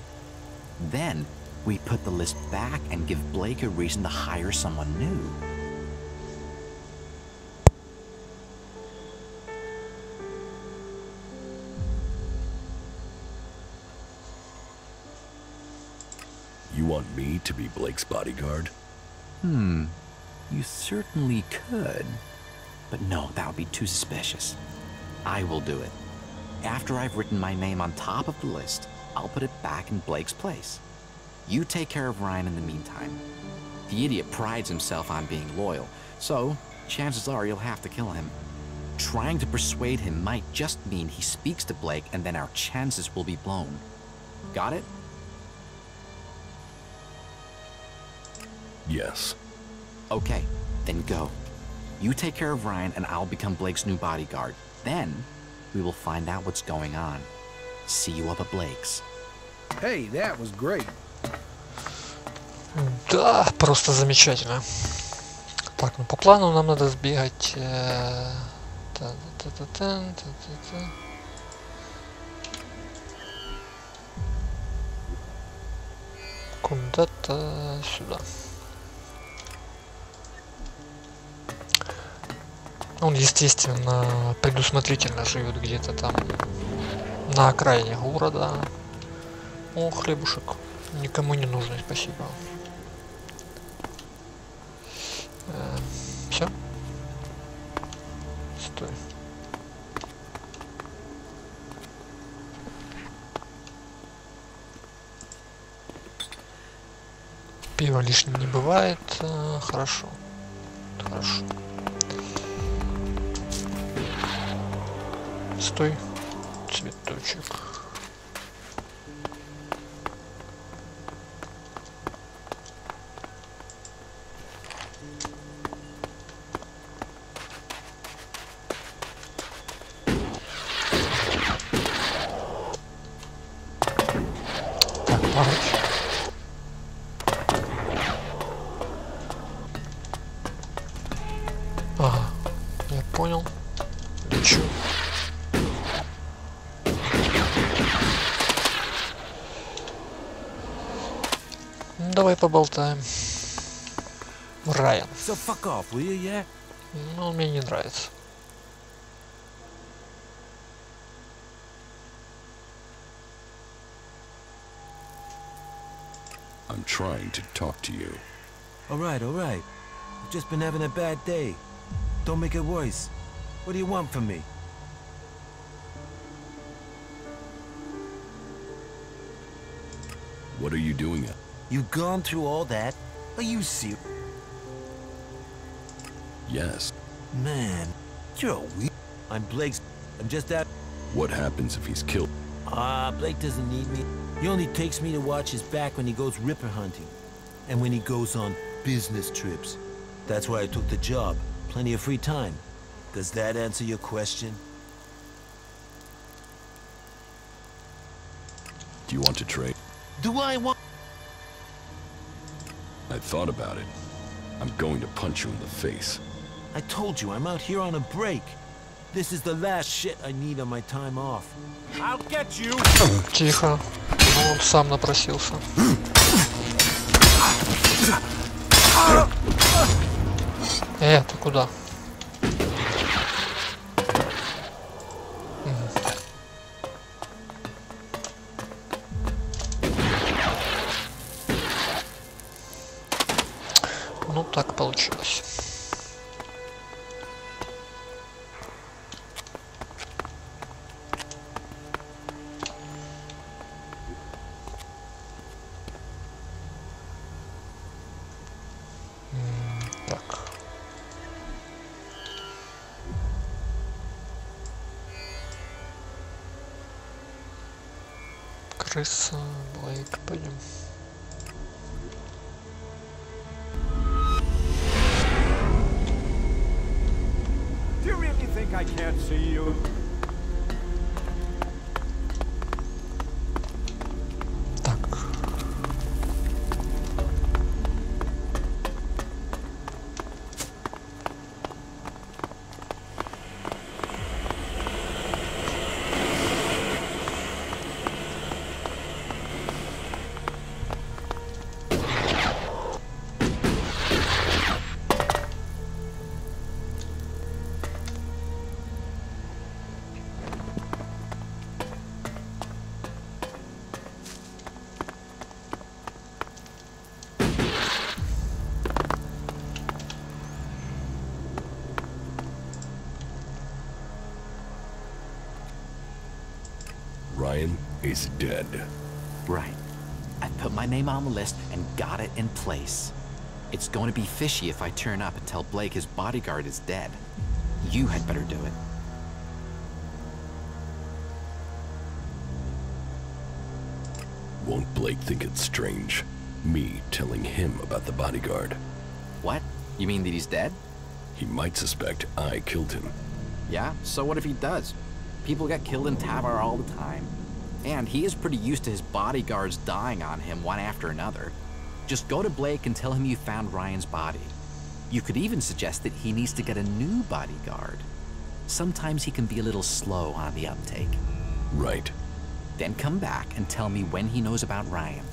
[SPEAKER 11] Then, we put the list back and give Blake a reason to hire someone new.
[SPEAKER 4] You want me to be Blake's bodyguard?
[SPEAKER 11] You certainly could. But no, that would be too suspicious. I will do it. After I've written my name on top of the list, I'll put it back in Blake's place. You take care of Ryan in the meantime. The idiot prides himself on being loyal, so chances are you'll have to kill him. Trying to persuade him might just mean he speaks to Blake and then our chances will be blown. Got it?
[SPEAKER 4] Yes.
[SPEAKER 11] Okay, then go. You take care of Ryan and I'll become Blake's new bodyguard. Then, we will find out what's going on. See you up at Blake's.
[SPEAKER 10] Hey, that was great.
[SPEAKER 1] Да, просто замечательно. Так, ну по плану нам надо сбегать куда-то сюда. Он, естественно, предусмотрительно живет где-то там на окраине города. О, хлебушек. Никому не нужный, спасибо. Все? Стой. Пиво лишним не бывает. Хорошо. Хорошо. Стой, цветочек. Так, погнали. Ага, я понял. Лечу. Давай поболтаем. Райан.
[SPEAKER 9] So fuck off, will you, yeah?
[SPEAKER 1] Ну, он мне не нравится.
[SPEAKER 4] I'm trying to talk to you.
[SPEAKER 9] All right. I've just been having a bad day. Don't make it worse. What do you want from me?
[SPEAKER 4] What are you doing?
[SPEAKER 9] You've gone through all that? Are you serious?
[SPEAKER 4] Yes.
[SPEAKER 9] Man, you're a weak. I'm Blake's. I'm just that.
[SPEAKER 4] What happens if he's killed?
[SPEAKER 9] Blake doesn't need me. He only takes me to watch his back when he goes ripper hunting. And when he goes on business trips. That's why I took the job. Plenty of free time. Does that answer your question?
[SPEAKER 4] Do you want to trade?
[SPEAKER 9] Do I want...
[SPEAKER 4] I thought about it. I'm going to punch you in the face.
[SPEAKER 9] I told you, I'm out here on a break. This is the last shit I need on my time off. I'll get you!
[SPEAKER 1] Тихо. Он сам напросился. Ты куда? Ну, так получилось. Так. Крыса, Блейк, пойдем.
[SPEAKER 12] Do you really think I can't see you?
[SPEAKER 4] Ryan is dead.
[SPEAKER 11] Right. I put my name on the list and got it in place. It's going to be fishy if I turn up and tell Blake his bodyguard is dead. You had better do it.
[SPEAKER 4] Won't Blake think it's strange? Me telling him about the bodyguard.
[SPEAKER 11] What? You mean that he's dead?
[SPEAKER 4] He might suspect I killed him.
[SPEAKER 11] Yeah, so what if he does? People get killed in Tavar all the time. And he is pretty used to his bodyguards dying on him one after another. Just go to Blake and tell him you found Ryan's body. You could even suggest that he needs to get a new bodyguard. Sometimes he can be a little slow on the uptake.
[SPEAKER 4] Right.
[SPEAKER 11] Then come back and tell me when he knows about Ryan.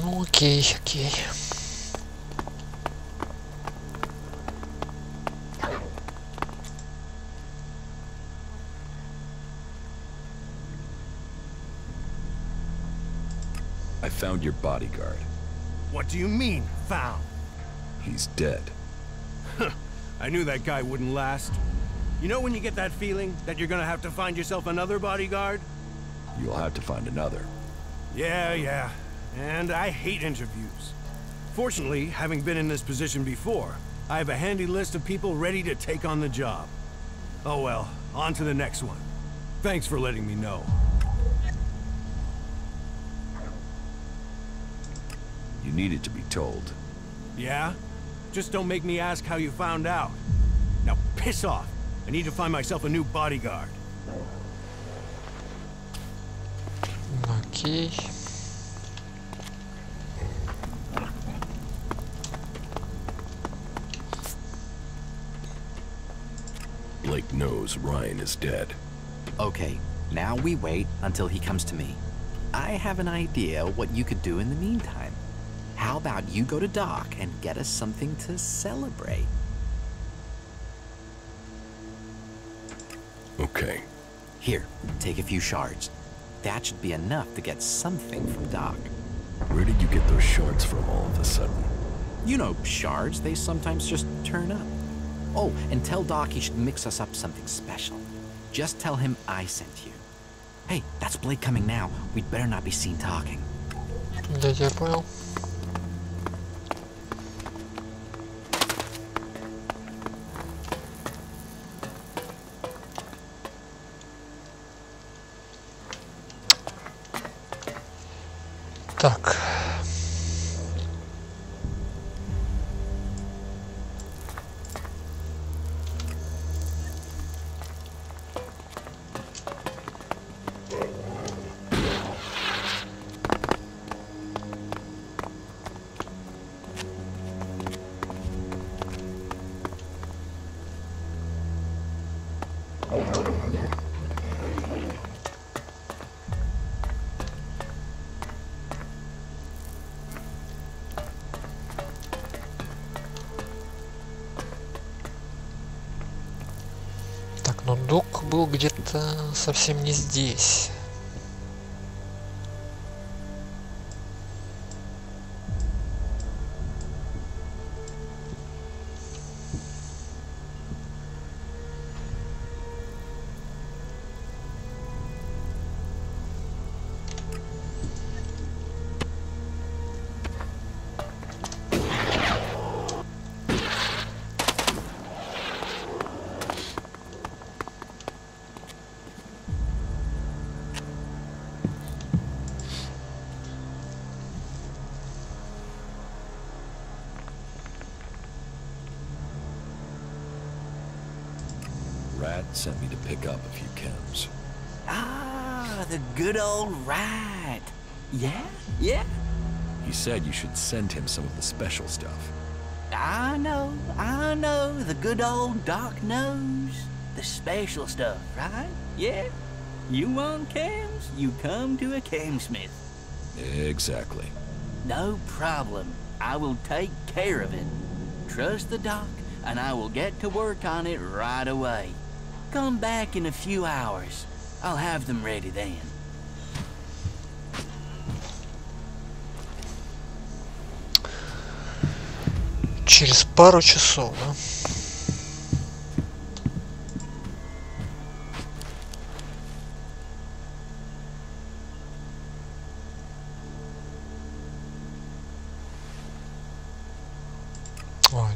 [SPEAKER 1] Okay, okay.
[SPEAKER 8] I found your bodyguard.
[SPEAKER 12] What do you mean, found?
[SPEAKER 8] He's dead.
[SPEAKER 12] I knew that guy wouldn't last. You know when you get that feeling that you're gonna have to find yourself another bodyguard?
[SPEAKER 8] You'll have to find another.
[SPEAKER 12] Yeah. And I hate interviews. Fortunately, having been in this position before, I have a handy list of people ready to take on the job. Oh well, on to the next one. Thanks for letting me know.
[SPEAKER 8] You needed to be told.
[SPEAKER 12] Yeah? Just don't make me ask how you found out. Now piss off. I need to find myself a new bodyguard.
[SPEAKER 1] Okay.
[SPEAKER 4] Blake knows Ryan is dead.
[SPEAKER 11] Okay, now we wait until he comes to me. I have an idea what you could do in the meantime. How about you go to Doc and get us something to celebrate?
[SPEAKER 4] Okay.
[SPEAKER 11] Here, take a few shards. That should be enough to get something from Doc.
[SPEAKER 4] Where did you get those shards from all of a sudden?
[SPEAKER 11] You know, shards, they sometimes just turn up. Oh, and tell Doc he should mix us up something special. Just tell him I sent you. Hey, that's Blake coming now. We'd better not be seen talking.
[SPEAKER 1] Да, я понял. Так. Так, но док был где-то совсем не здесь.
[SPEAKER 4] Rat sent me to pick up a few chems.
[SPEAKER 3] Ah, the good old Rat. Yeah?
[SPEAKER 4] He said you should send him some of the special stuff.
[SPEAKER 3] I know. The good old Doc knows. The special stuff, right? Yeah? You want chems? You come to a chemsmith.
[SPEAKER 4] Exactly.
[SPEAKER 3] No problem. I will take care of it. Trust the Doc, and I will get to work on it right away. Come back in a few hours. I'll have them ready then.
[SPEAKER 1] Через пару часов, да?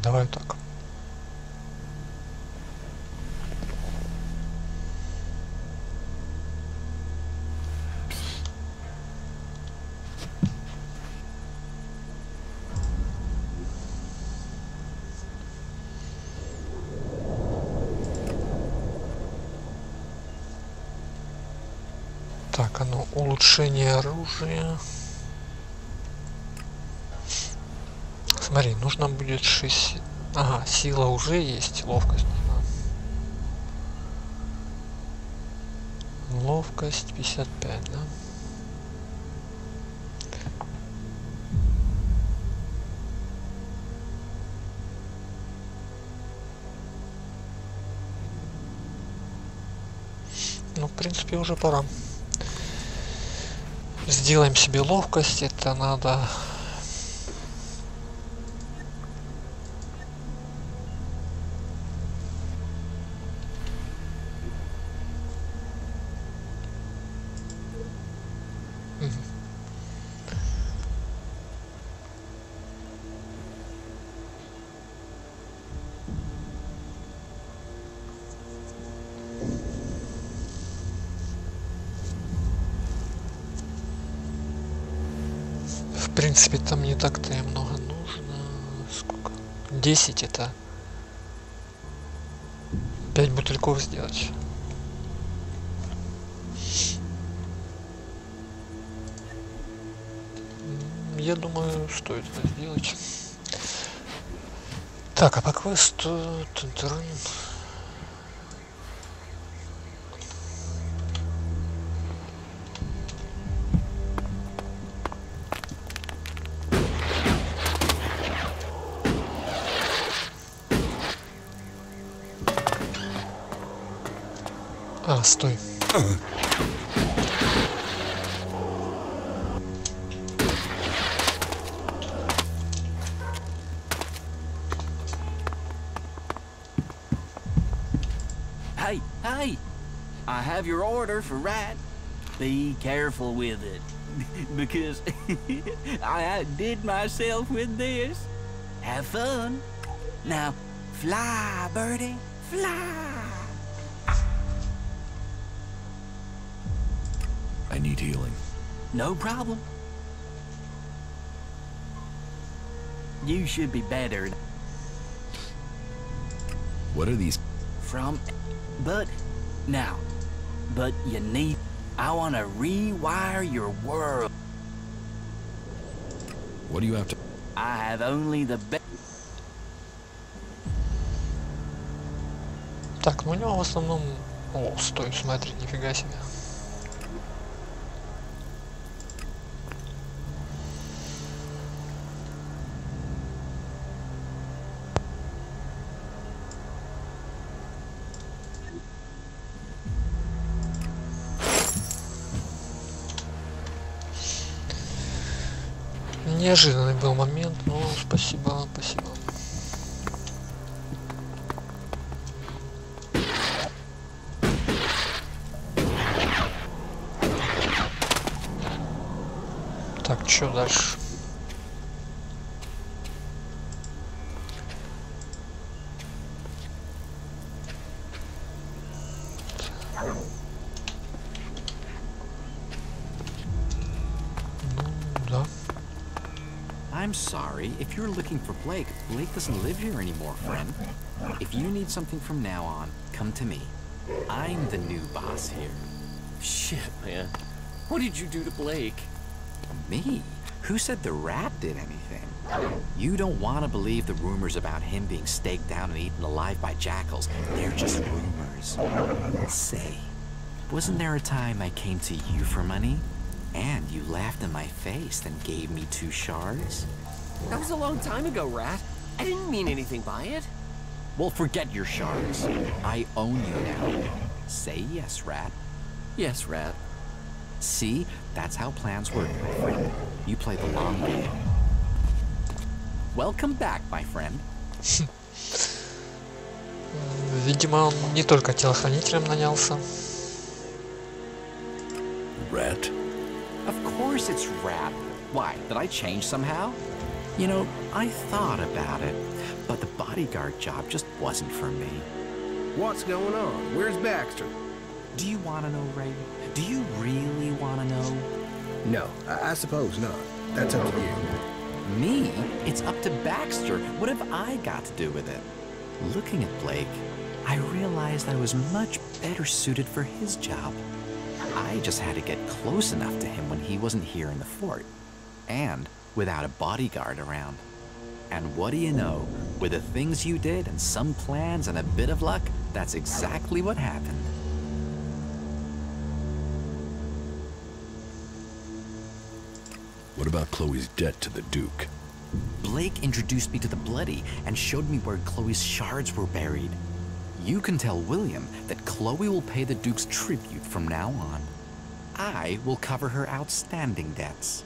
[SPEAKER 1] давай так. Так, оно улучшение оружия. Смотри, нужно будет 6. Ага, сила уже есть, ловкость нужна. Ловкость 55, да? Ну, в принципе, уже пора. Сделаем себе ловкость, это надо. В принципе, там не так-то и много нужно. Сколько? 10 это 5 бутыльков сделать. Я думаю, стоит это сделать. Так, а по квесту... А, стой.
[SPEAKER 13] Hey, hey! I have your order for rat. Be careful with it, because I outdid myself with this. Have fun. Now, fly, birdie, fly.
[SPEAKER 4] I need healing.
[SPEAKER 13] No problem. You should be better.
[SPEAKER 4] What are these?
[SPEAKER 13] From... But... Now... But you need... I want to rewire your world.
[SPEAKER 4] What do you have to...
[SPEAKER 13] I have only the best...
[SPEAKER 1] Так, ну у него в основном... О, стой, смотри, нифига себе. Неожиданный был момент, но спасибо, спасибо. Так, что дальше? Да.
[SPEAKER 11] I'm sorry, if you're looking for Blake, Blake doesn't live here anymore, friend. If you need something from now on, come to me. I'm the new boss here.
[SPEAKER 14] Shit, man. What did you do to Blake?
[SPEAKER 11] Me? Who said the rat did anything? You don't want to believe the rumors about him being staked down and eaten alive by jackals. They're just rumors. Say, wasn't there a time I came to you for money? And you laughed in my face, then gave me 2 shards?
[SPEAKER 14] That was a long time ago, Rat. I didn't mean anything by it.
[SPEAKER 11] Well, forget your shards. I own you now. Say yes, Rat.
[SPEAKER 14] Yes, Rat.
[SPEAKER 11] See? That's how plans work, my friend. You play the long game. Welcome back, my friend.
[SPEAKER 1] Видимо, он не только телохранителем нанялся.
[SPEAKER 4] Rat?
[SPEAKER 11] Of course it's Rat. Why, did I change somehow? You know, I thought about it, but the bodyguard job just wasn't for me.
[SPEAKER 10] What's going on? Where's Baxter?
[SPEAKER 11] Do you want to know, Ray? Do you really want to know?
[SPEAKER 10] No, I suppose not. That's up to you.
[SPEAKER 11] Me? It's up to Baxter. What have I got to do with it? Looking at Blake, I realized I was much better suited for his job. I just had to get close enough to him when he wasn't here in the fort, and without a bodyguard around. And what do you know? With the things you did and some plans and a bit of luck, that's exactly what happened.
[SPEAKER 4] What about Chloe's debt to the Duke?
[SPEAKER 11] Blake introduced me to the Bloody and showed me where Chloe's shards were buried. You can tell William that Chloe will pay the Duke's tribute from now on. I will cover her outstanding debts.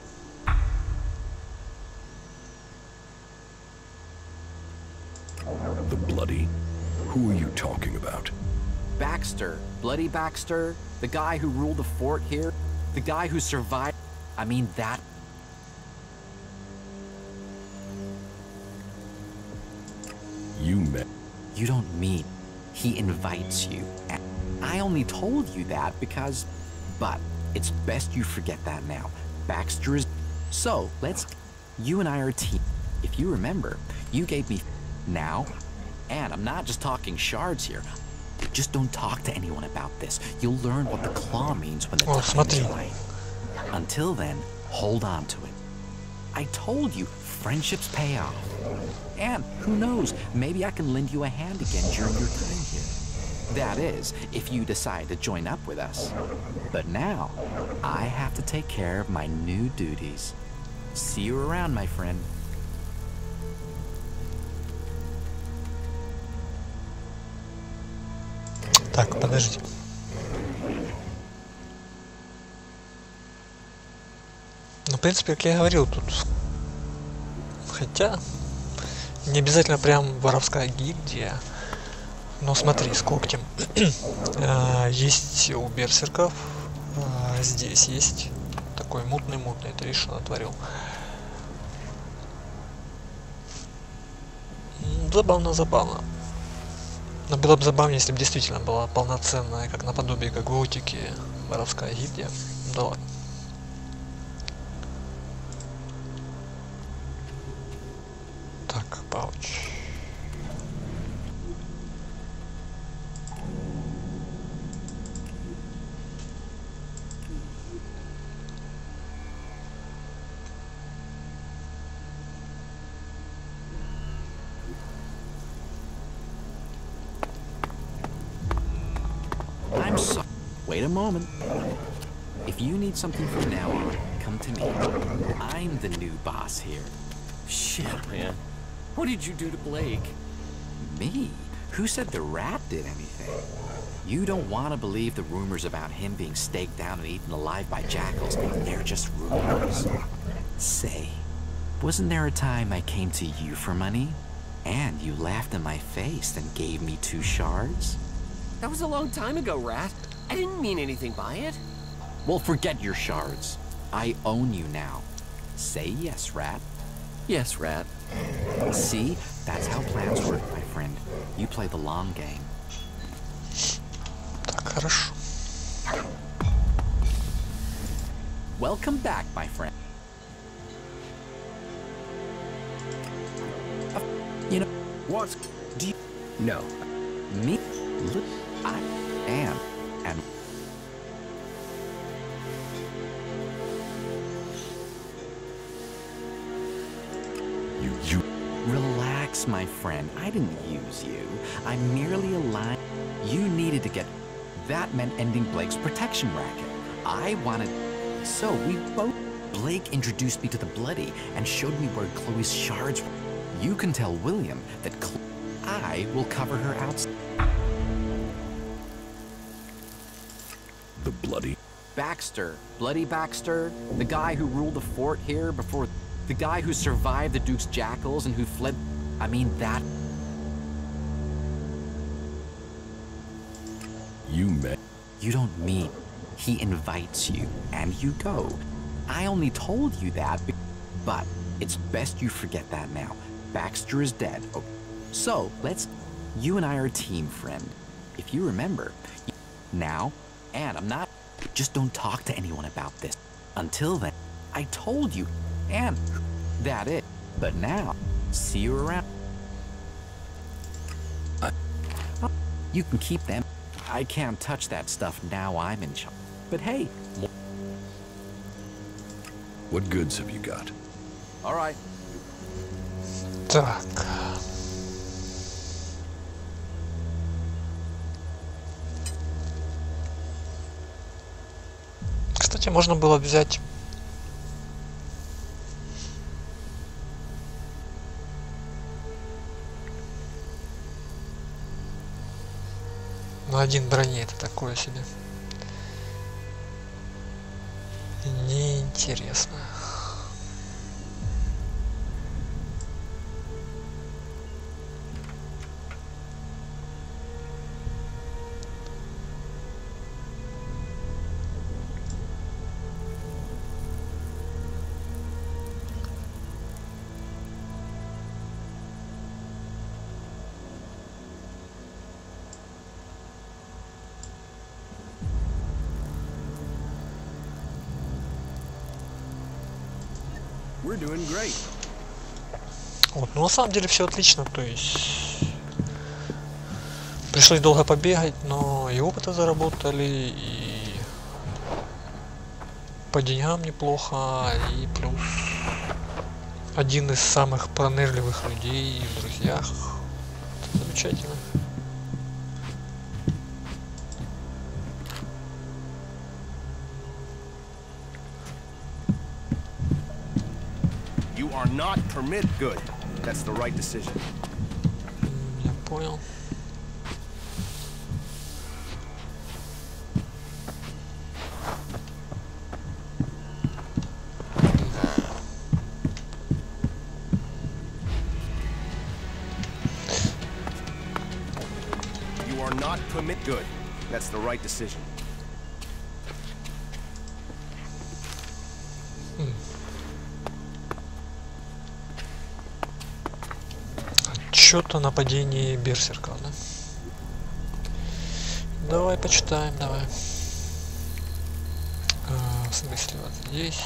[SPEAKER 4] The Bloody? Who are you talking about?
[SPEAKER 11] Baxter. Bloody Baxter. The guy who ruled the fort here. The guy who survived. I mean, that...
[SPEAKER 4] You met...
[SPEAKER 11] You don't meet. He invites you. And I only told you that because... But it's best you forget that now. Baxter is... So, let's... You and I are a team. If you remember, you gave me... Now, and I'm not just talking shards here. Just don't talk to anyone about this. You'll learn what the claw means when the time is right. Until then, hold on to it. I told you, friendships pay off. And who knows, maybe I can lend you a hand again during your time here. That is, if you decide to join up with us. But now, I have to take care of my new duties. See you around, my friend.
[SPEAKER 1] Так, подожди. Ну, в принципе, как я говорил, тут... Хотя... Не обязательно прям воровская гильдия. Но смотри, с когтем. Есть у берсерков. Здесь есть. Такой мутный-мутный. Ты видишь, что натворил. Забавно. Но было бы забавнее, если бы действительно была полноценная, как наподобие как готики, воровская гильдия. Да ладно. Так, пауч.
[SPEAKER 11] I'm sorry. Wait a moment. If you need something from now on, come to me. I'm the new boss here.
[SPEAKER 13] Shit, man. What did you do to Blake?
[SPEAKER 11] Me? Who said the rat did anything? You don't want to believe the rumors about him being staked down and eaten alive by jackals. They're just rumors. Say, wasn't there a time I came to you for money? And you laughed in my face and gave me 2 shards?
[SPEAKER 14] That was a long time ago, Rat. I didn't mean anything by it.
[SPEAKER 11] Well, forget your shards. I own you now. Say yes, Rat.
[SPEAKER 13] Yes, Rat.
[SPEAKER 11] See? That's how plans work, my friend. You play the long game.
[SPEAKER 1] Так, хорошо.
[SPEAKER 11] Welcome back, my friend. You know...
[SPEAKER 10] What?
[SPEAKER 11] Do you...
[SPEAKER 10] No.
[SPEAKER 11] Me? Look, I am. And...
[SPEAKER 4] You...
[SPEAKER 11] Relax, my friend. I didn't use you. I merely aligned... You needed to get... That meant ending Blake's protection racket. I wanted... So we both... Blake introduced me to the Bloody and showed me where Chloe's shards were. You can tell William that I will cover her out...
[SPEAKER 4] The Bloody?
[SPEAKER 11] Baxter. Bloody Baxter. The guy who ruled the fort here before... The guy who survived the Duke's jackals and who fled... I mean, that...
[SPEAKER 4] You met...
[SPEAKER 11] You don't meet. He invites you, and you go. I only told you that, but it's best you forget that now. Baxter is dead. Oh, So, you and I are a team, friend. If you remember, now, and I'm not, just don't talk to anyone about this. Until then, I told you, and that it. But now, see you around. You can keep them. I can't touch that stuff now I'm in charge. But hey.
[SPEAKER 4] What goods have you got?
[SPEAKER 3] All right.
[SPEAKER 1] Так. Кстати, можно было взять на один броне, это такое себе. Неинтересно.
[SPEAKER 12] We're doing great.
[SPEAKER 1] Вот, ну на самом деле все отлично, то есть пришлось долго побегать, но и опыта заработали, и по деньгам неплохо, и плюс один из самых пронырливых людей в друзьях. Это замечательно.
[SPEAKER 12] You are not permit good. That's the right decision.
[SPEAKER 1] Я понял.
[SPEAKER 12] You are not permit good. That's the right decision.
[SPEAKER 1] Отчет о нападении берсерков, да? Давай почитаем, давай. В смысле, вот здесь.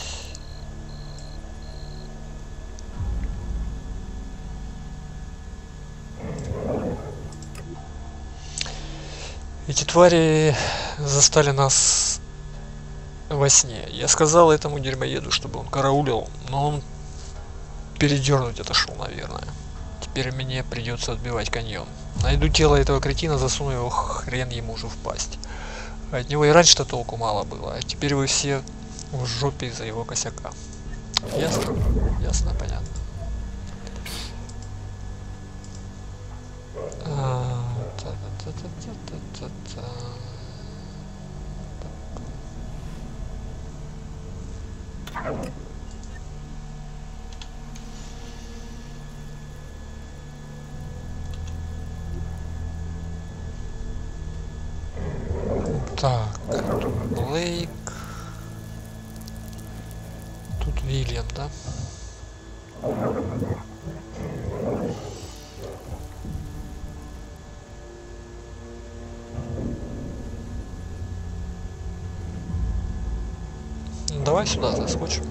[SPEAKER 1] Эти твари застали нас во сне. Я сказал этому дерьмоеду, чтобы он караулил, но он передернуть отошел, наверное. Теперь мне придется отбивать каньон. Найду тело этого кретина, засуну его хрен ему уже в пасть. От него и раньше-то толку мало было, а теперь вы все в жопе из-за его косяка. Ясно? Ясно, понятно. Так, тут Блейк. Тут Вильям, да? Давай сюда заскочим.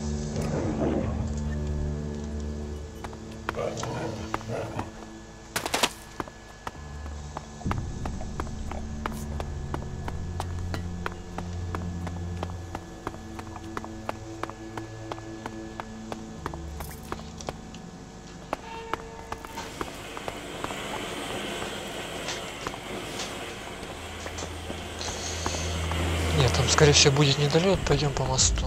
[SPEAKER 1] Нет, там скорее всего будет недолет, пойдем по мосту.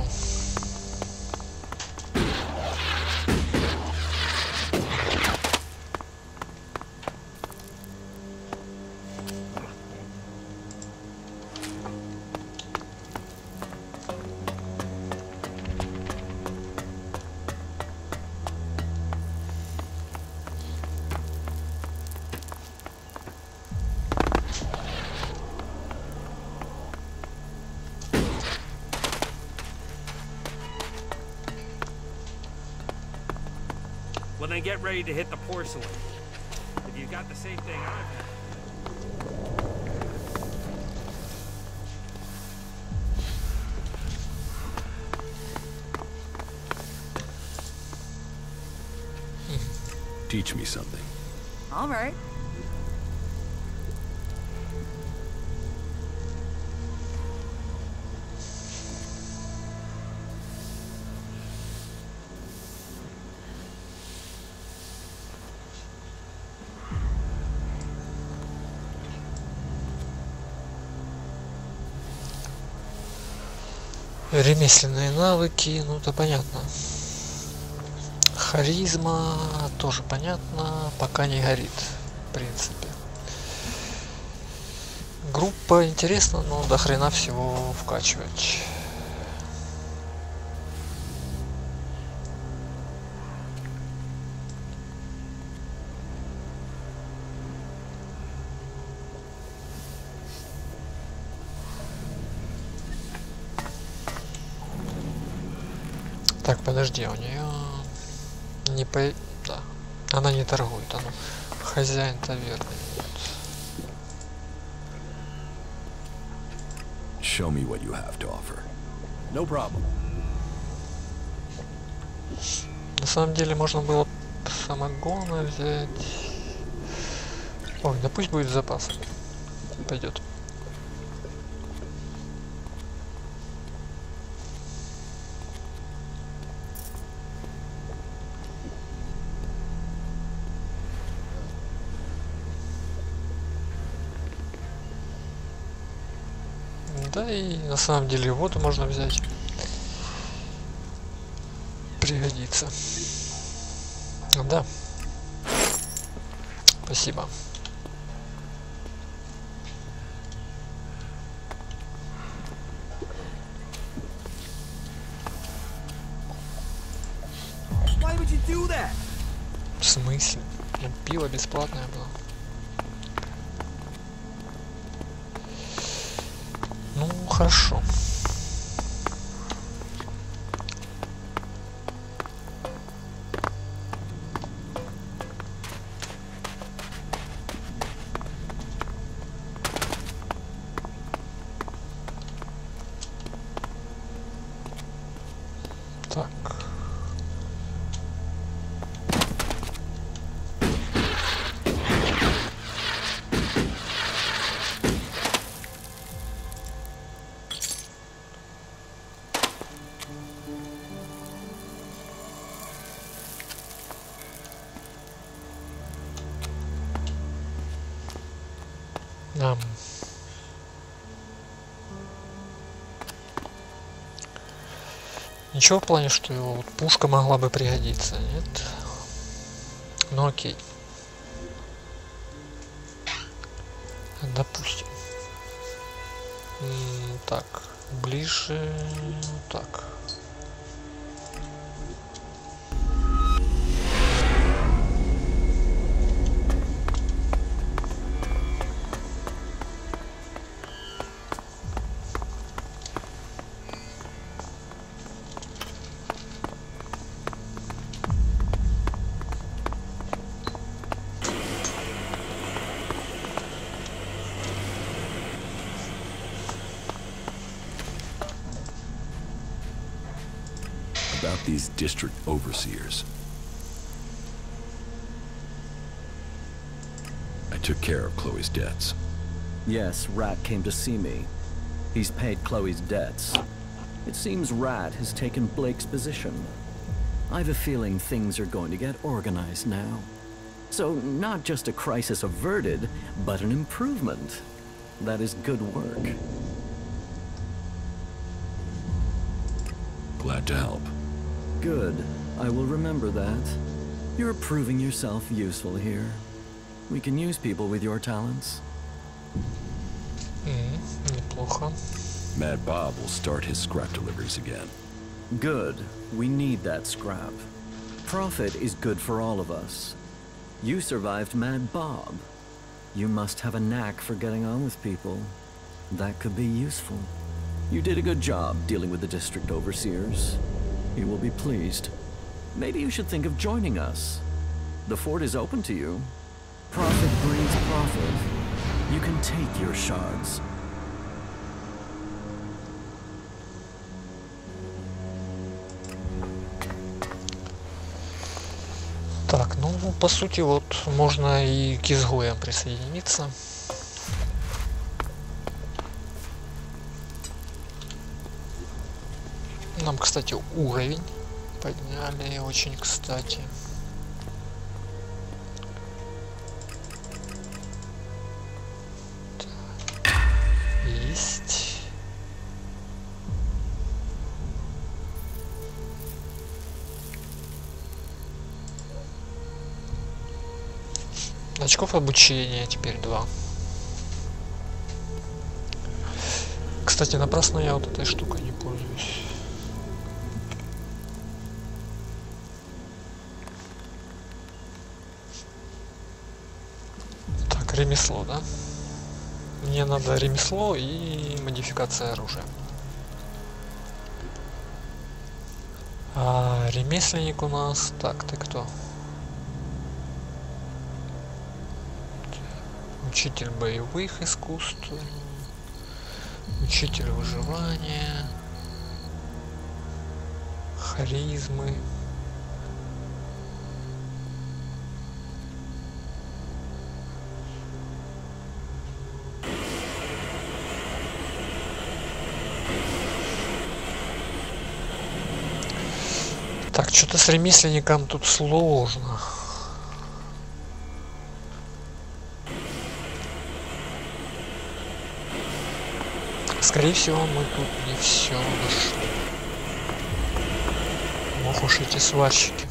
[SPEAKER 15] Well, then get ready to hit the porcelain. If you
[SPEAKER 12] got the same thing I've had.
[SPEAKER 4] Teach me something.
[SPEAKER 15] All right.
[SPEAKER 1] Ремесленные навыки, ну это понятно. Харизма тоже понятно, пока не горит, в принципе. Группа интересна, но до хрена всего вкачивать. Так, подожди, у нее не по... Да, она не торгует, она хозяин таверны.
[SPEAKER 4] Show me what you have to offer.
[SPEAKER 8] No problem.
[SPEAKER 1] На самом деле можно было самогона взять. Ой, да пусть будет запас. Пойдет. Да и на самом деле воду можно взять. Пригодится. Да. Спасибо.
[SPEAKER 14] Why would you do that?
[SPEAKER 1] В смысле? Ну, пиво бесплатное было. Ну, хорошо. Так. Ничего в плане, что его вот пушка могла бы пригодиться, нет? Ну окей. Допустим. Так, ближе. Так.
[SPEAKER 4] About these district overseers. I took care of Chloe's debts.
[SPEAKER 16] Yes, Rat came to see me. He's paid Chloe's debts. It seems Rat has taken Blake's position. I've a feeling things are going to get organized now. So, not just a crisis averted, but an improvement. That is good work.
[SPEAKER 4] Glad to help.
[SPEAKER 16] Good. I will remember that. You're proving yourself useful here. We can use people with your talents.
[SPEAKER 1] Неплохо.
[SPEAKER 4] Mad Bob will start his scrap deliveries again.
[SPEAKER 16] Good. We need that scrap. Profit is good for all of us. You survived Mad Bob. You must have a knack for getting on with people. That could be useful. You did a good job dealing with the district overseers. You will be pleased. Maybe you should think of joining us. The fort is open to you. Profit brings profit. You can take your shards.
[SPEAKER 1] Так, ну, по сути, вот можно и к изгоям присоединиться. Нам, кстати, уровень подняли, очень кстати. Так, есть. Очков обучения теперь 2. Кстати, напрасно я вот этой штукой не пользуюсь. Так, ремесло, да? Мне надо ремесло и модификация оружия. А ремесленник у нас... Так, ты кто? Учитель боевых искусств, учитель выживания, харизмы. Так, что-то с ремесленником тут сложно. Скорее всего, мы тут не все нашли. Ох уж эти сварщики.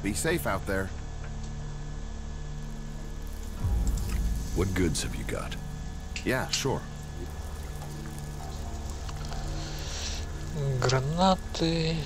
[SPEAKER 5] Be safe out there.
[SPEAKER 4] What goods have you got?
[SPEAKER 5] Yeah, sure.
[SPEAKER 1] Гранаты.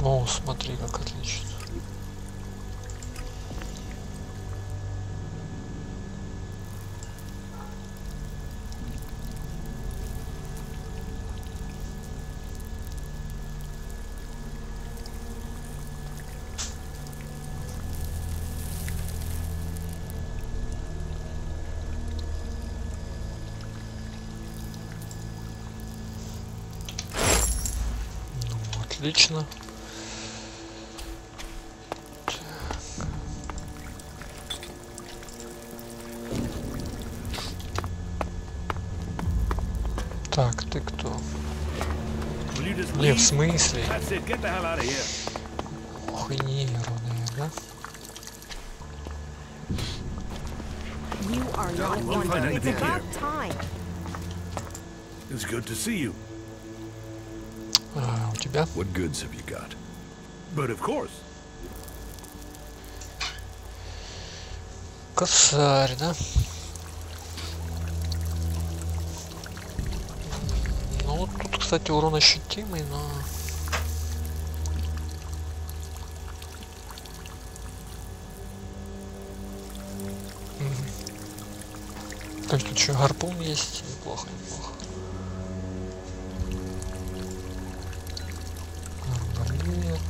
[SPEAKER 1] О, смотри, как отлично. Ну, отлично. Так, ты кто? Не, в смысле? Охуенированная, да?
[SPEAKER 15] You are not wonder. It's about time.
[SPEAKER 12] It's good to see you.
[SPEAKER 1] А, у тебя?
[SPEAKER 4] What goods have you got?
[SPEAKER 12] But of course.
[SPEAKER 1] Косарь, да? Ну вот тут, кстати, урон ощутимый, но... Так, тут еще гарпун есть, неплохо, неплохо. Арбалет.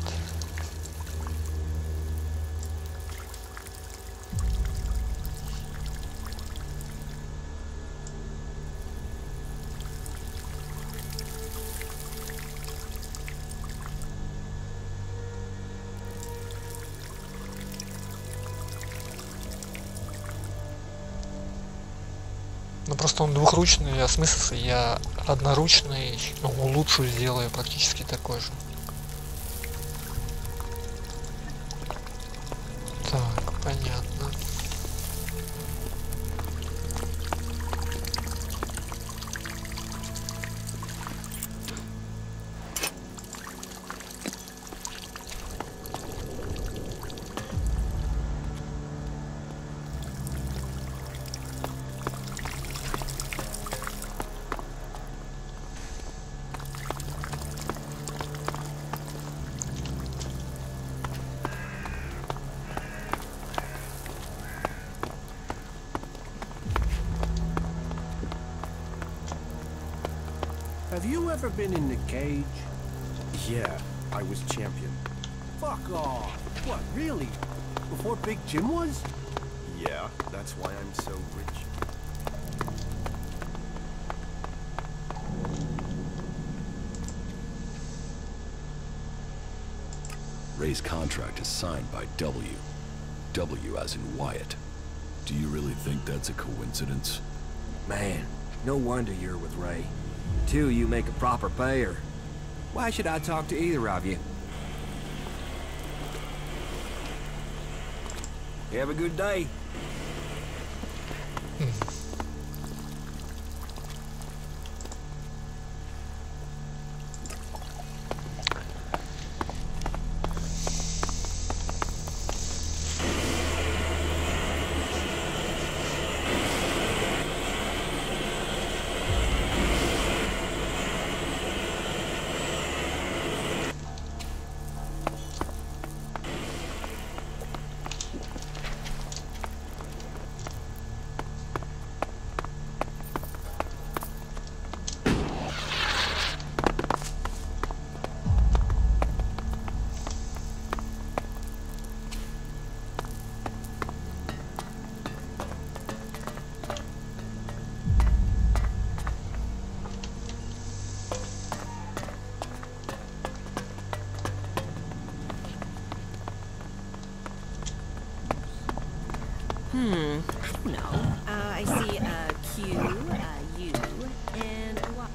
[SPEAKER 1] Ну просто он двухручный, а смысл я одноручный, ну, улучшу, сделаю практически такой же. Так, понятно.
[SPEAKER 10] Have you ever been in the cage?
[SPEAKER 17] Yeah, I was champion.
[SPEAKER 10] Fuck off. What, really? Before Big Jim was?
[SPEAKER 17] Yeah, that's why I'm so rich.
[SPEAKER 4] Ray's contract is signed by W. W as in Wyatt. Do you really think that's a coincidence?
[SPEAKER 18] Man, no wonder you're with Ray. The two of you make a proper pair. Why should I talk to either of you? You have a good day.
[SPEAKER 15] I don't know. I see a Q, a U, and a Y.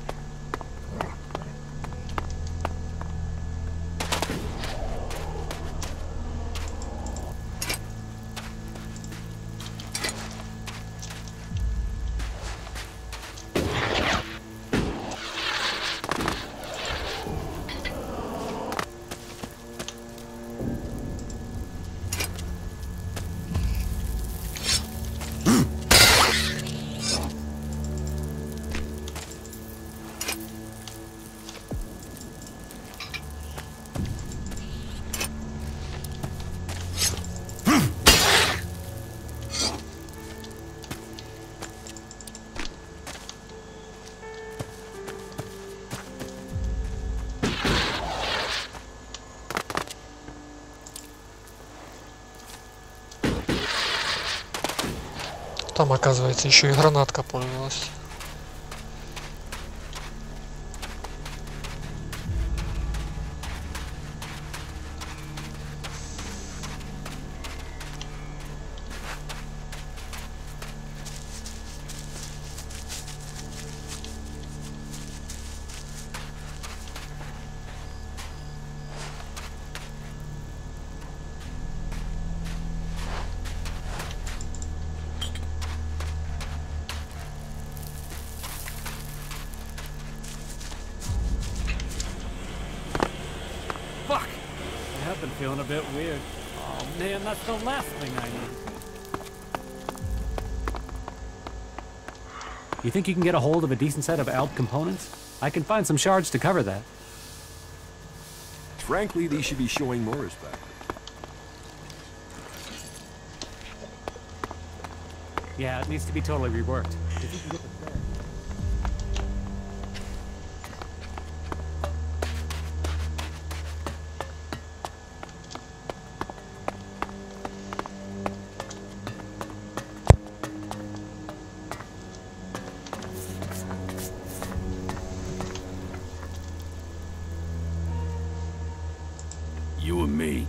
[SPEAKER 1] Там, оказывается, еще и гранатка пользовалась.
[SPEAKER 19] I've been feeling a bit weird. Oh man, that's the last thing I need. You think you can get a hold of a decent set of ALP components? I can find some shards to cover that.
[SPEAKER 8] Frankly, these should be showing more respect.
[SPEAKER 19] Yeah, it needs to be totally reworked. If you can get the
[SPEAKER 3] You and me,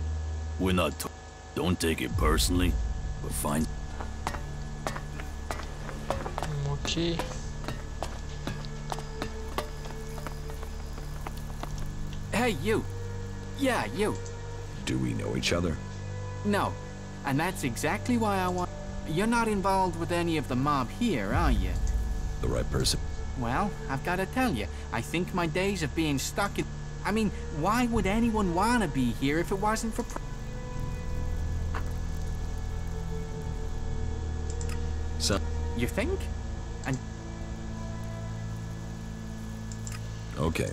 [SPEAKER 3] we're not don't take it personally, but find...
[SPEAKER 1] Okay.
[SPEAKER 7] Hey, you. Yeah, you.
[SPEAKER 4] Do we know each other?
[SPEAKER 7] No. And that's exactly why I want... You're not involved with any of the mob here, are you?
[SPEAKER 4] The right person.
[SPEAKER 7] Well, I've got to tell you, I think my days of being stuck in... I mean, why would anyone want to be here if it wasn't for...
[SPEAKER 4] So...
[SPEAKER 7] You think? And...
[SPEAKER 4] Okay.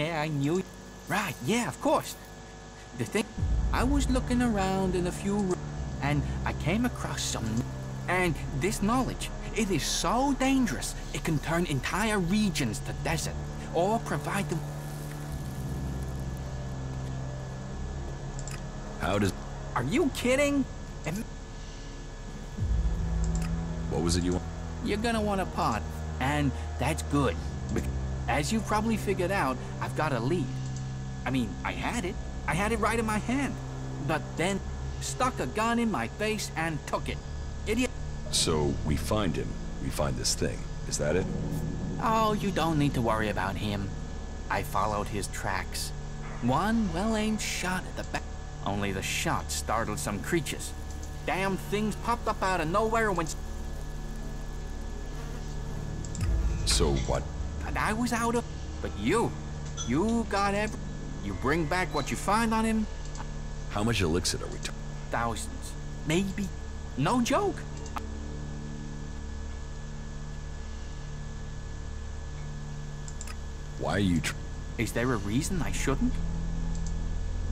[SPEAKER 7] I knew... Right, yeah, of course. The thing... I was looking around in a few rooms, and I came across some... And this knowledge, It is so dangerous, it can turn entire regions to desert, or provide them...
[SPEAKER 8] How does...
[SPEAKER 7] Are you kidding?
[SPEAKER 8] What was it you want?
[SPEAKER 7] You're gonna want a pot, and that's good. As you probably figured out, I've got a lead. I mean, I had it right in my hand. But then, stuck a gun in my face and took it. Idiot.
[SPEAKER 4] So, we find him. We find this thing. Is that it?
[SPEAKER 7] Oh, you don't need to worry about him. I followed his tracks. One well-aimed shot at the back. Only the shot startled some creatures. Damn things popped up out of nowhere when...
[SPEAKER 4] So what?
[SPEAKER 7] And I was out of... But you got every... You bring back what you find on him...
[SPEAKER 4] How much elixir are we talking?
[SPEAKER 7] Thousands. Maybe. No joke.
[SPEAKER 4] Why are you
[SPEAKER 7] Is there a reason I shouldn't?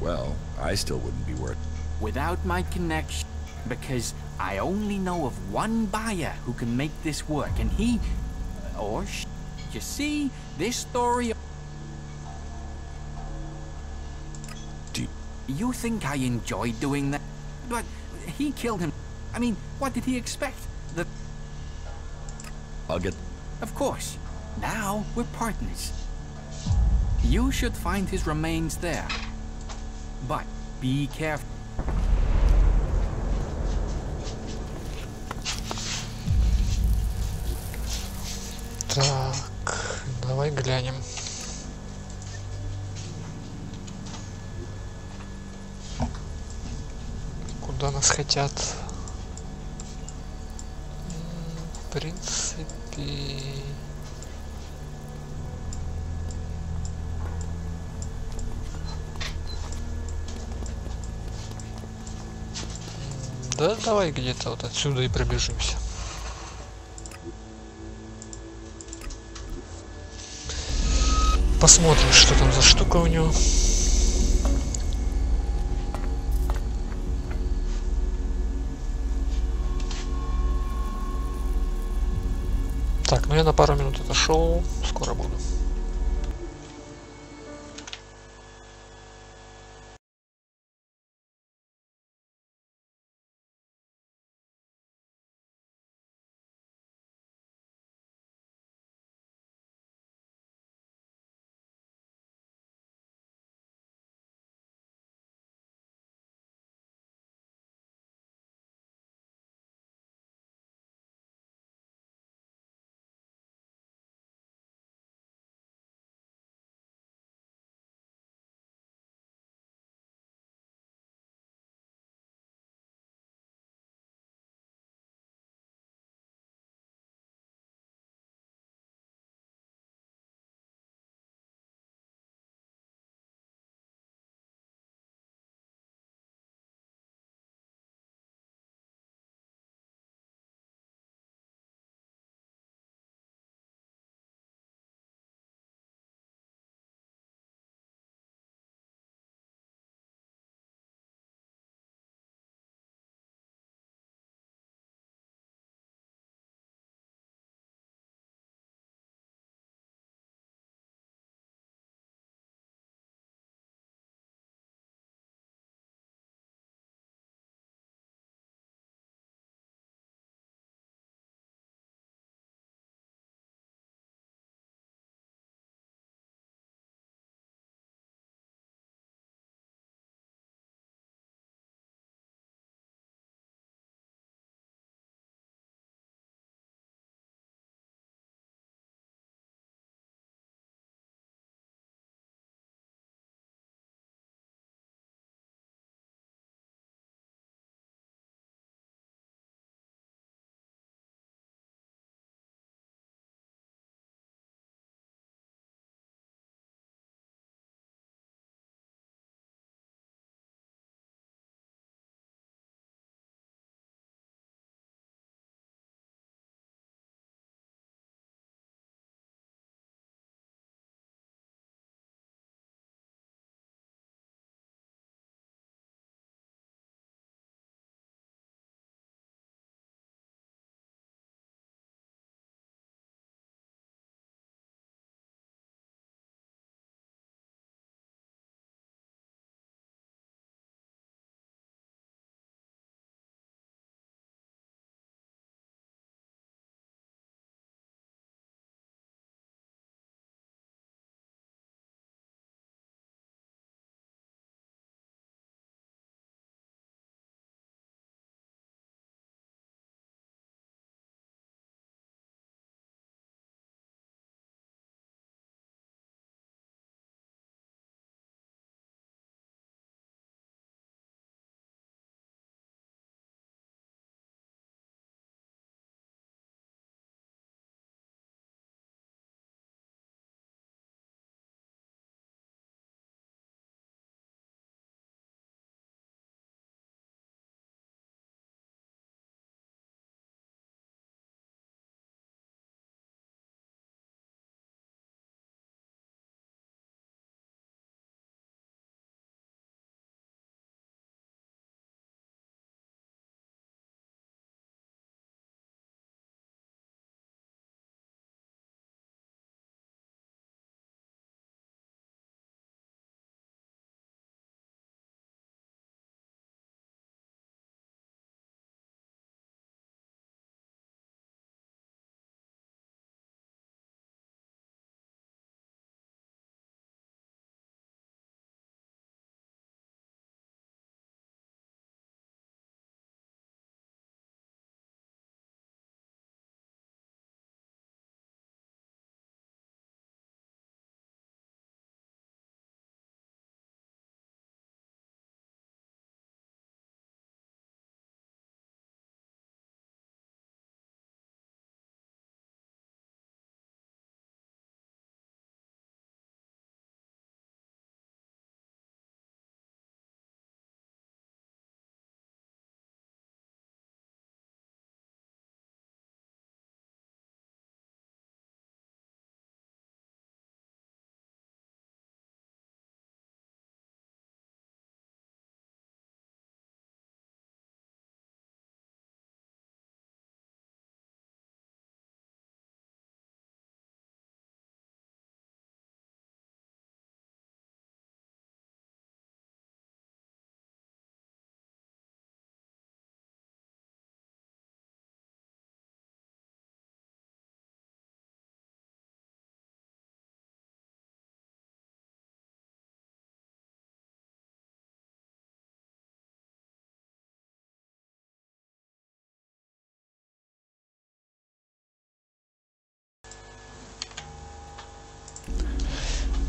[SPEAKER 4] Well, I still wouldn't be worth...
[SPEAKER 7] Without my connection. Because I only know of one buyer who can make this work, and he... Or you see, this story... You think I enjoyed doing that? But he killed him. I mean, what did he expect?
[SPEAKER 4] I'll get...
[SPEAKER 7] Of course. Now we're partners. You should find his remains there. But be careful.
[SPEAKER 1] Так, давай глянем. Куда нас хотят? В принципе... Да, давай где-то вот отсюда и пробежимся. Посмотрим, что там за штука у него. Так, ну я на пару минут отошел, скоро буду.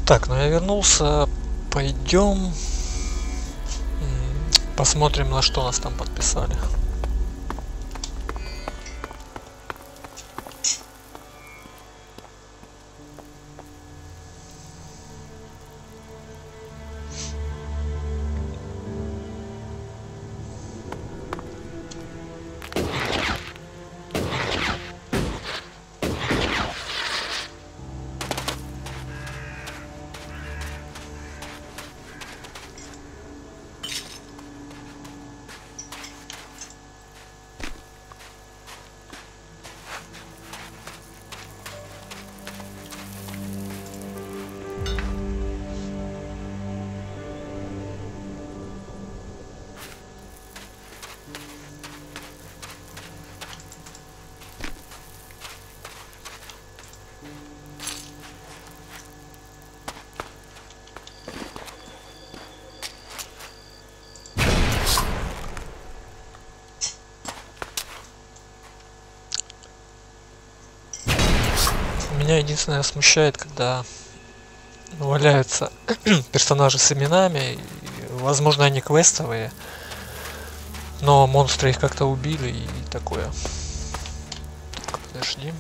[SPEAKER 1] Так, ну я вернулся. Пойдем посмотрим, на что нас там подписали. Меня единственное смущает, когда валяются персонажи с именами, и, возможно, они квестовые, но монстры их как-то убили и такое. Так, подожди.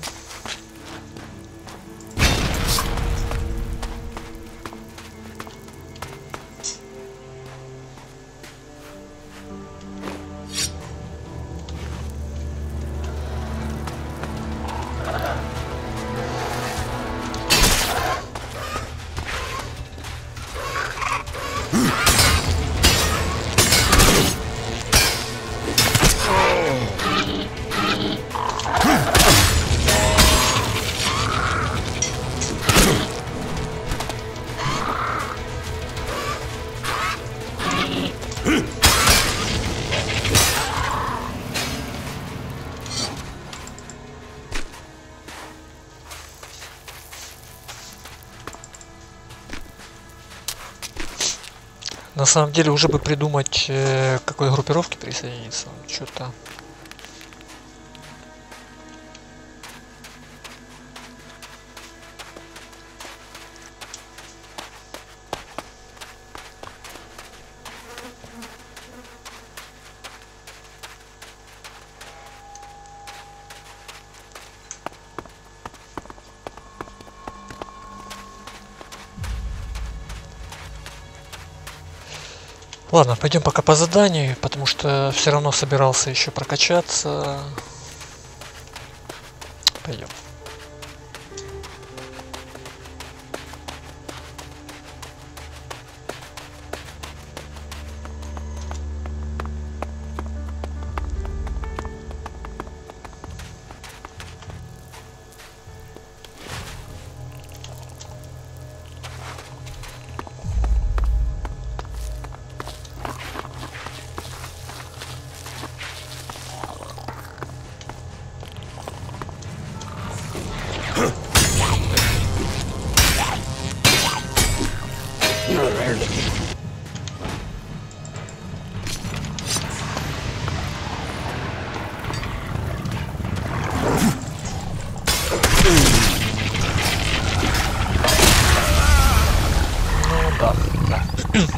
[SPEAKER 1] На самом деле уже бы придумать, к какой группировке присоединиться. Что-то. Ладно, пойдем пока по заданию, потому что все равно собирался еще прокачаться. Пойдем.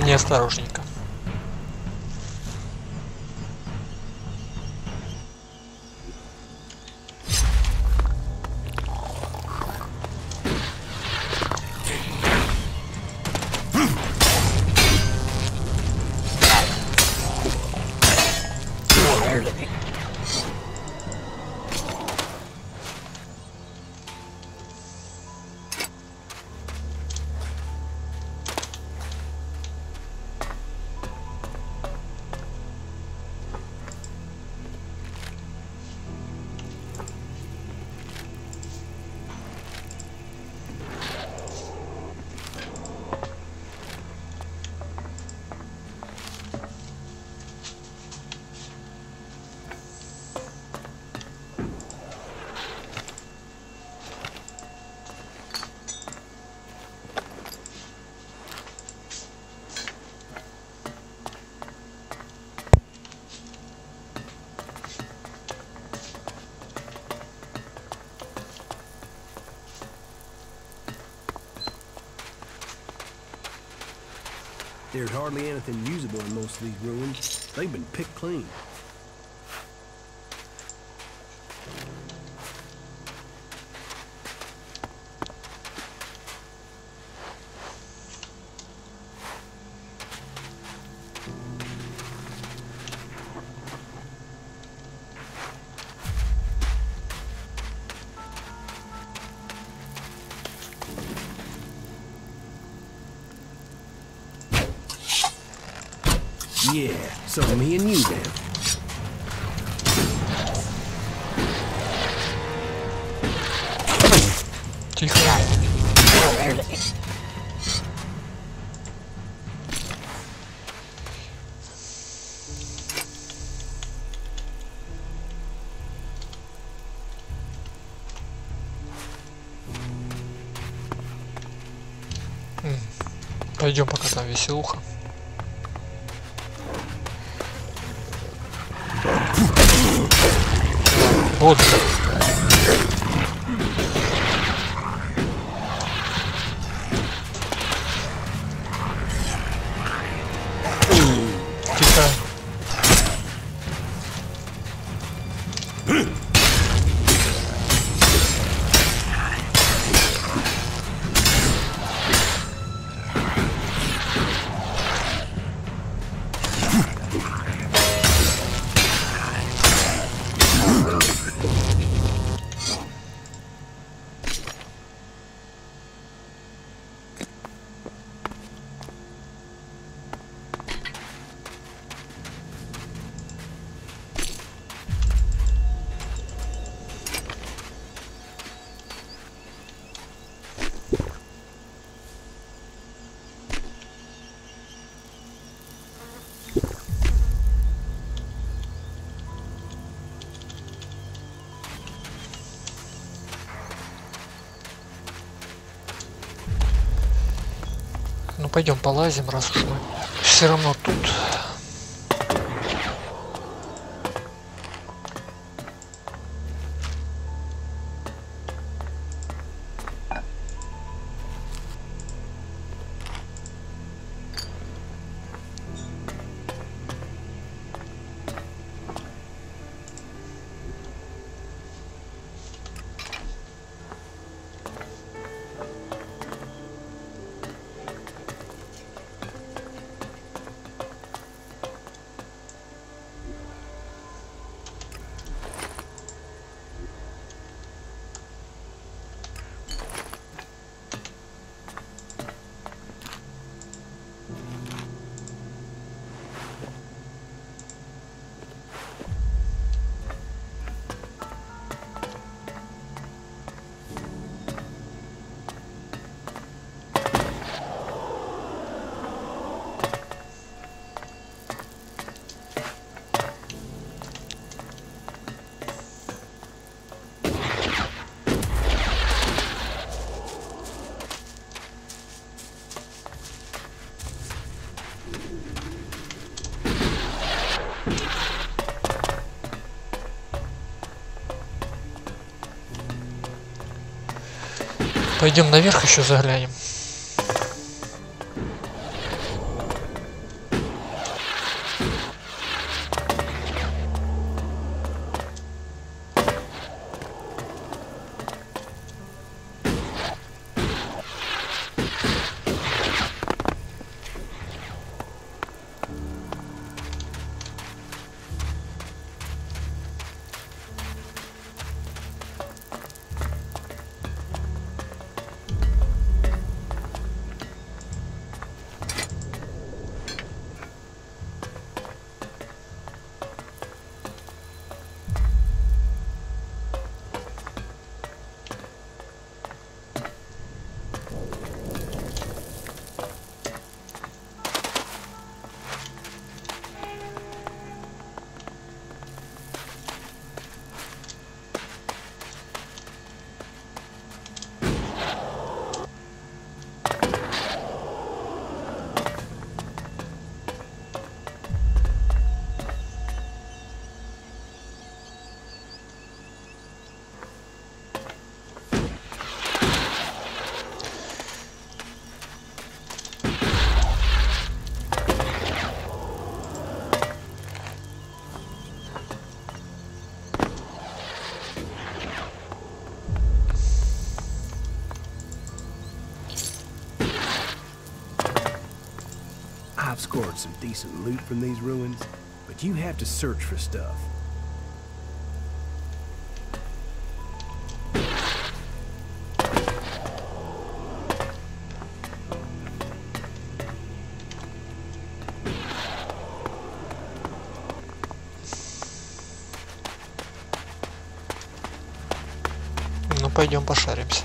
[SPEAKER 1] Неосторожненько.
[SPEAKER 10] There's hardly anything usable in most of these ruins. They've been picked clean. Yeah, so me and you then.
[SPEAKER 1] Тихо. Пойдем, пока там веселуха. Вот. Тихо. Ну пойдем полазим, раз уж мы все равно тут. Пойдем наверх еще заглянем.
[SPEAKER 10] scored some decent loot from these ruins, but you have to search for stuff.
[SPEAKER 1] Ну, пойдем пошаримся.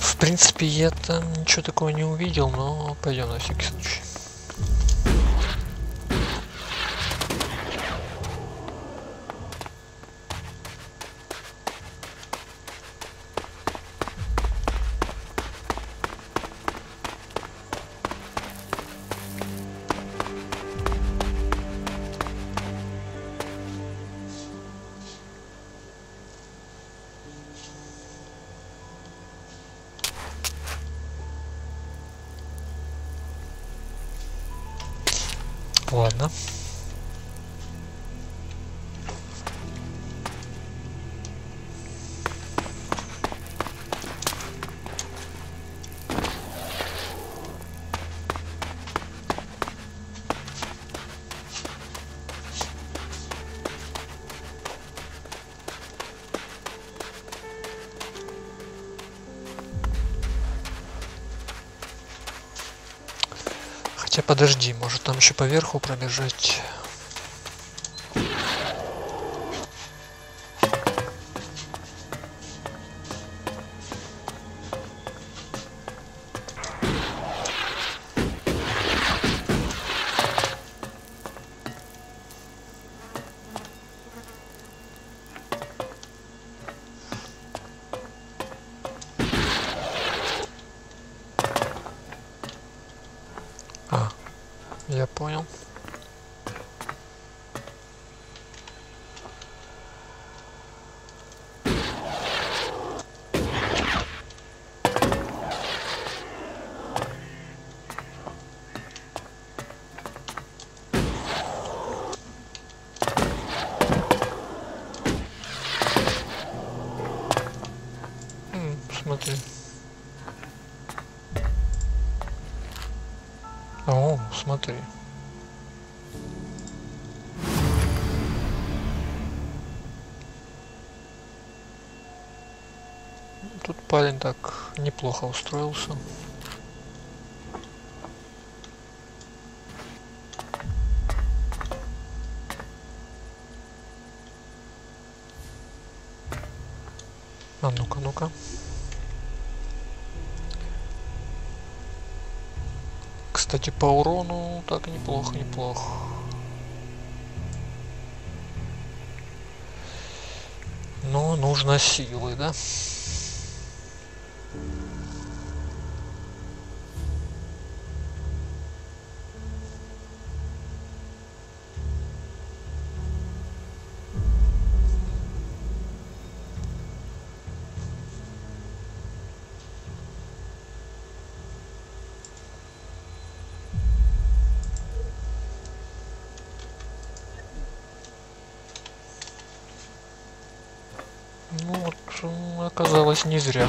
[SPEAKER 1] В принципе, я там ничего такого не увидел, но пойдем на всякий случай. Ладно. Хотя подожди, может там еще поверху пробежать. Я понял. Смотри. О, смотри. Тут парень так неплохо устроился. А ну-ка, ну-ка. Кстати, по урону так неплохо, неплохо. Но нужно силы, да? Ну вот, оказалось, не зря.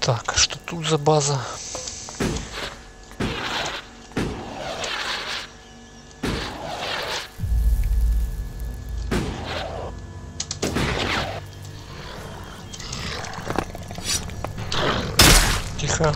[SPEAKER 1] Так, что тут за база? Тихо.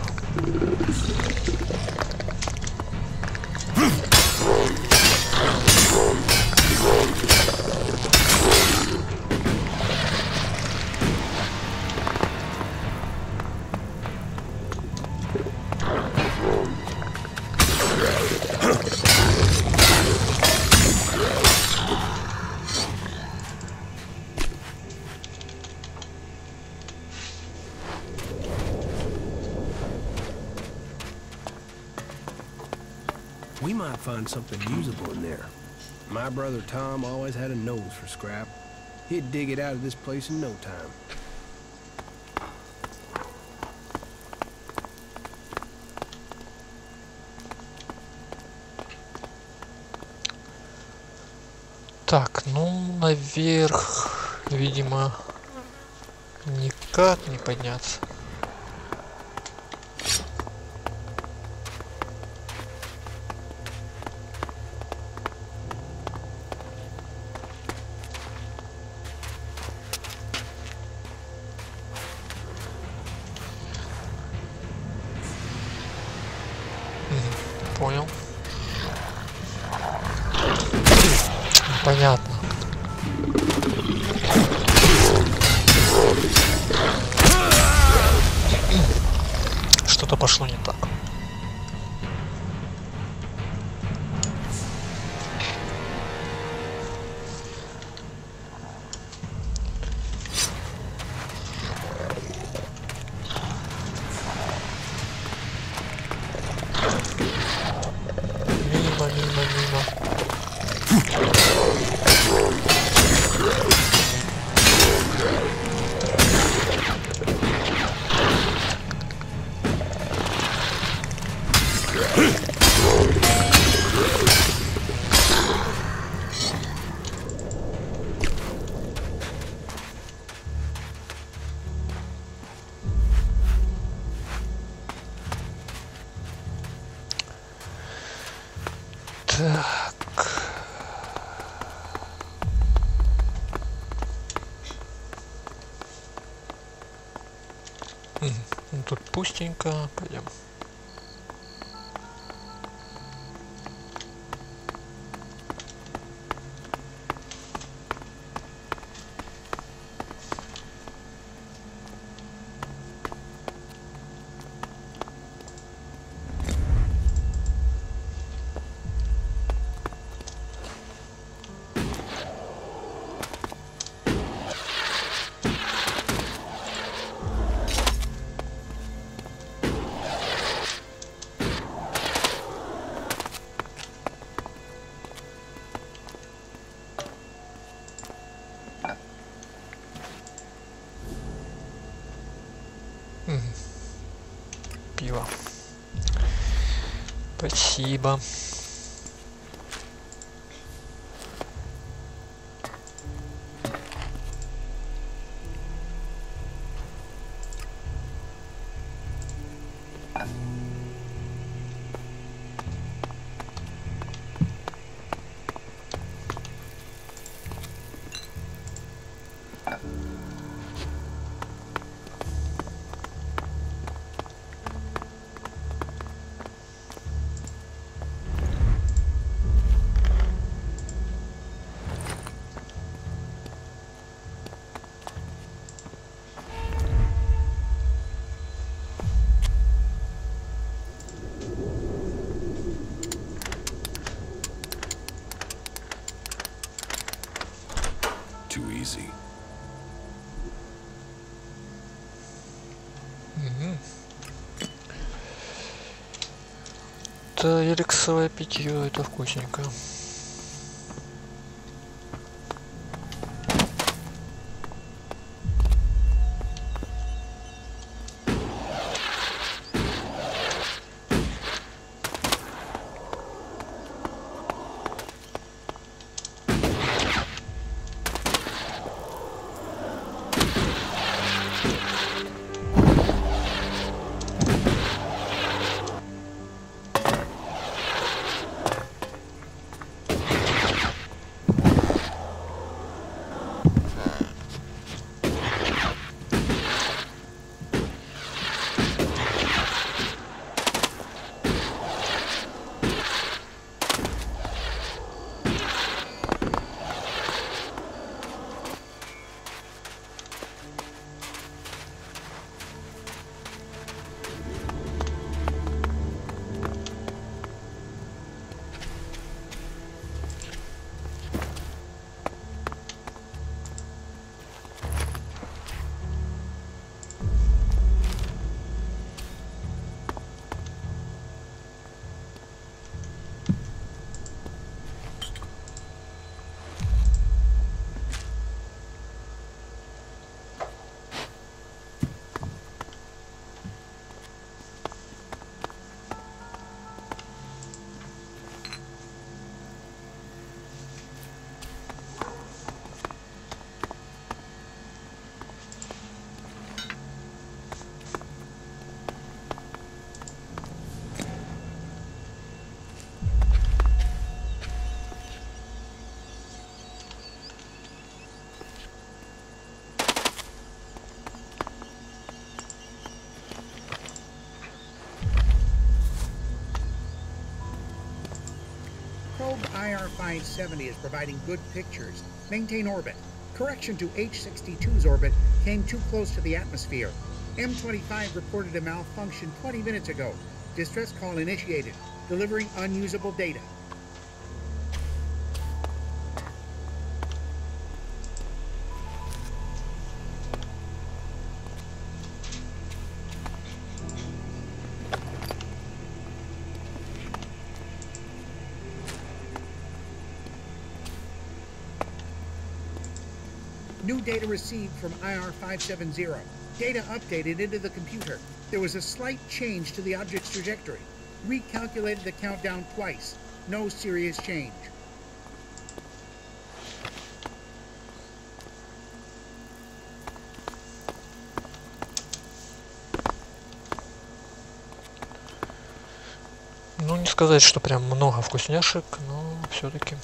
[SPEAKER 10] We might find something usable in there. My brother Tom always had a nose for scrap. He'd dig it out of this place in no time.
[SPEAKER 1] Так, ну, наверх, видимо, никак не подняться. Понял. Понятно. Что-то пошло не так. Мимо. Так. Ну, тут пустенько. Пойдем. Пиво. Спасибо.
[SPEAKER 4] Too easy.
[SPEAKER 1] Да, эликсовое питье, это вкусненько.
[SPEAKER 20] Probe IR-570 is providing good pictures. Maintain orbit. Correction to H-62's orbit came too close to the atmosphere. M-25 reported a malfunction 20 minutes ago. Distress call initiated. Delivering unusable data. New data received from IR-570. Data updated into the computer. There was a slight change to the object's trajectory. Recalculated the countdown twice. No serious change.
[SPEAKER 1] Ну, не сказать, что прям много вкусняшек, но все-таки.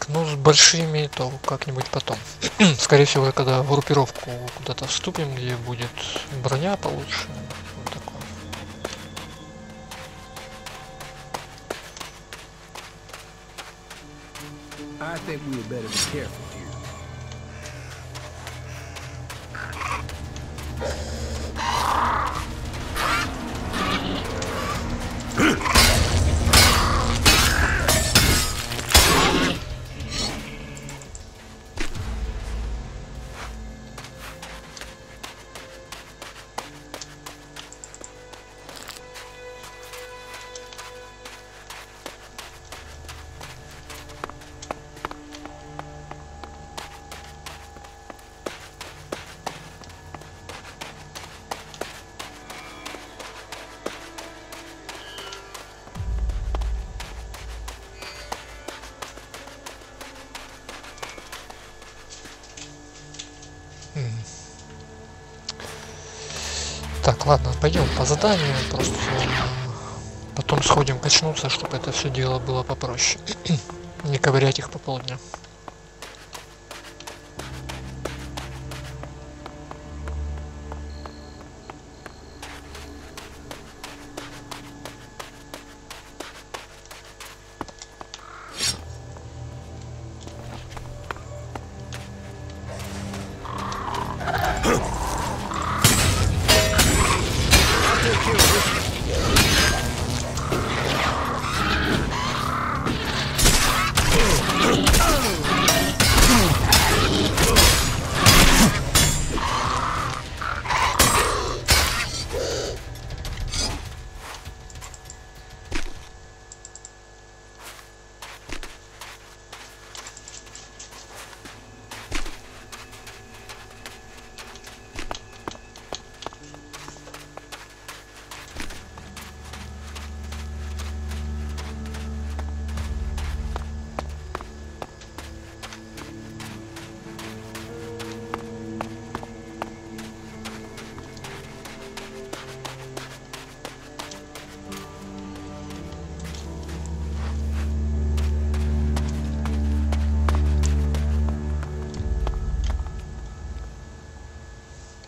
[SPEAKER 1] Так, ну с большими то как-нибудь потом. Скорее всего, когда в группировку куда-то вступим, где будет броня получше. Вот такое.
[SPEAKER 10] I think we had better be careful here.
[SPEAKER 1] Так, ладно, пойдем по заданию, просто потом сходим качнуться, чтобы это все дело было попроще. Не ковырять их по полдня.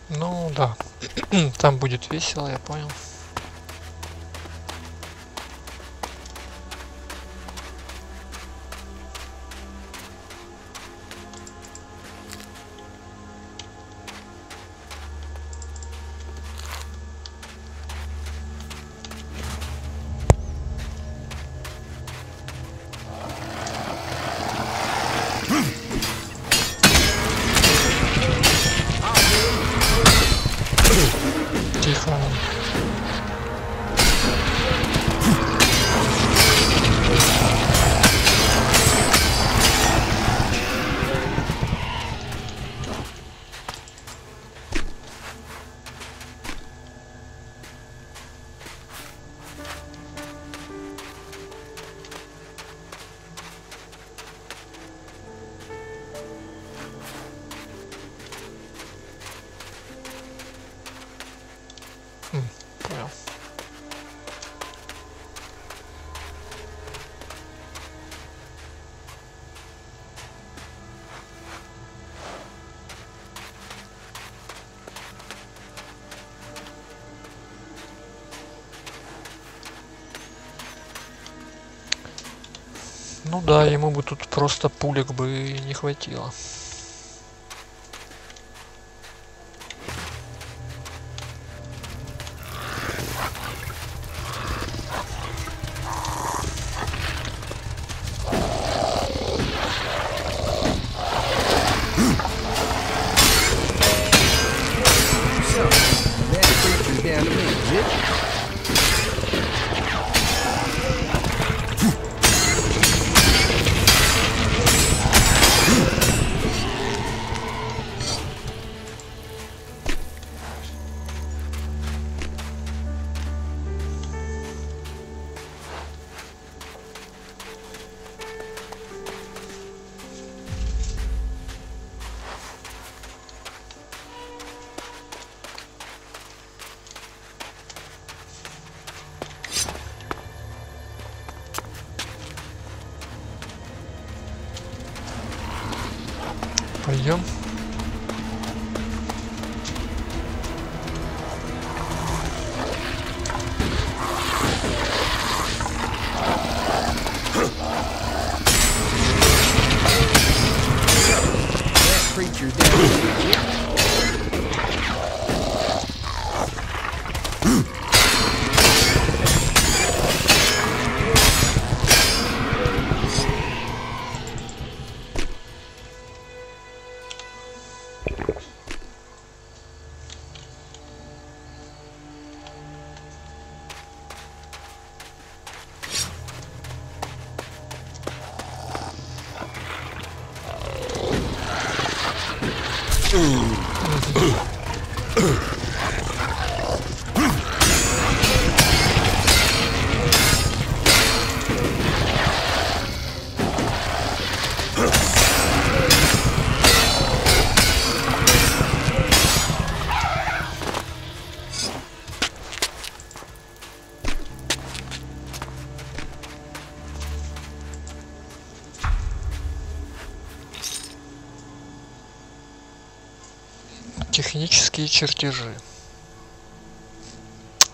[SPEAKER 1] Ну да, там будет весело, я понял. Тихо. Понял. Ну да, ему бы тут просто пулек бы не хватило. Идем. Технические чертежи.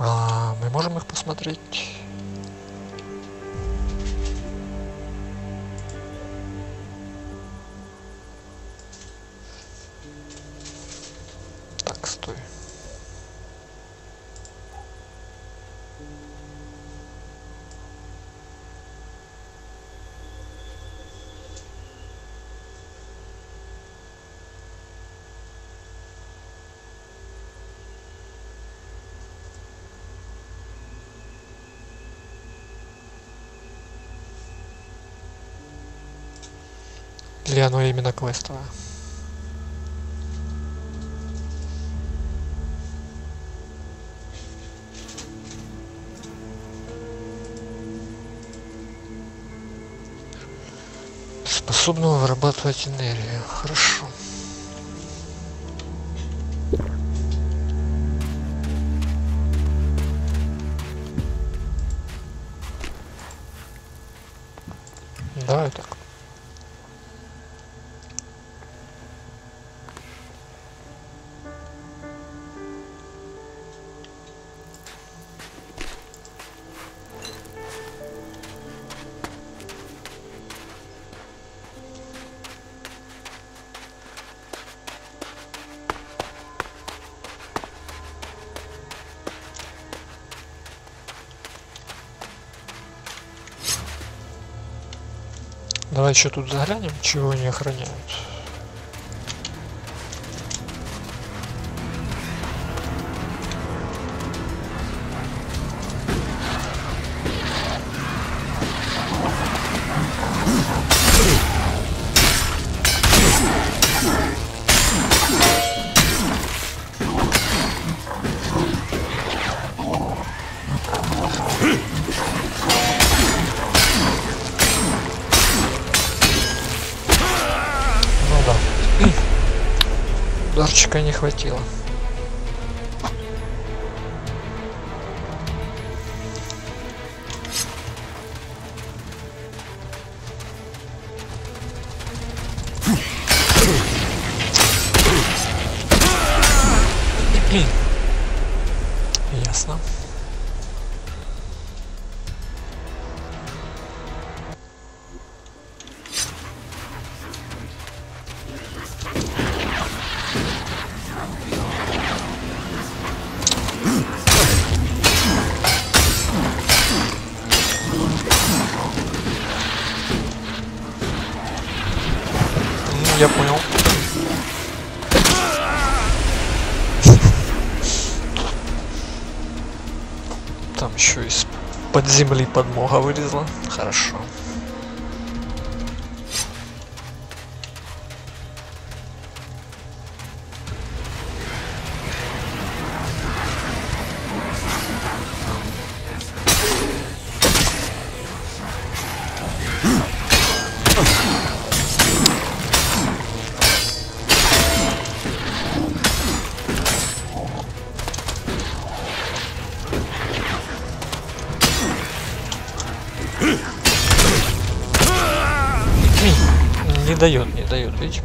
[SPEAKER 1] Мы можем их посмотреть. Так, стой. Или оно именно квестовое? Способно вырабатывать энергию. Хорошо. Давай так. Давай еще тут заглянем, чего они охраняют. Ударчика не хватило. Ясно. Я понял. Там еще из-под земли подмога вылезла. Хорошо. Не дает, видишь?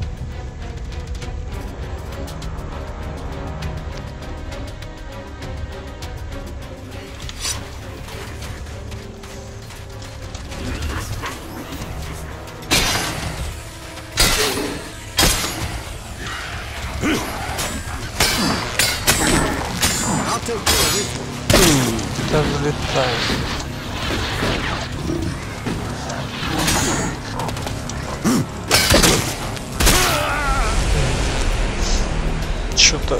[SPEAKER 1] Тихо взлетай. Что-то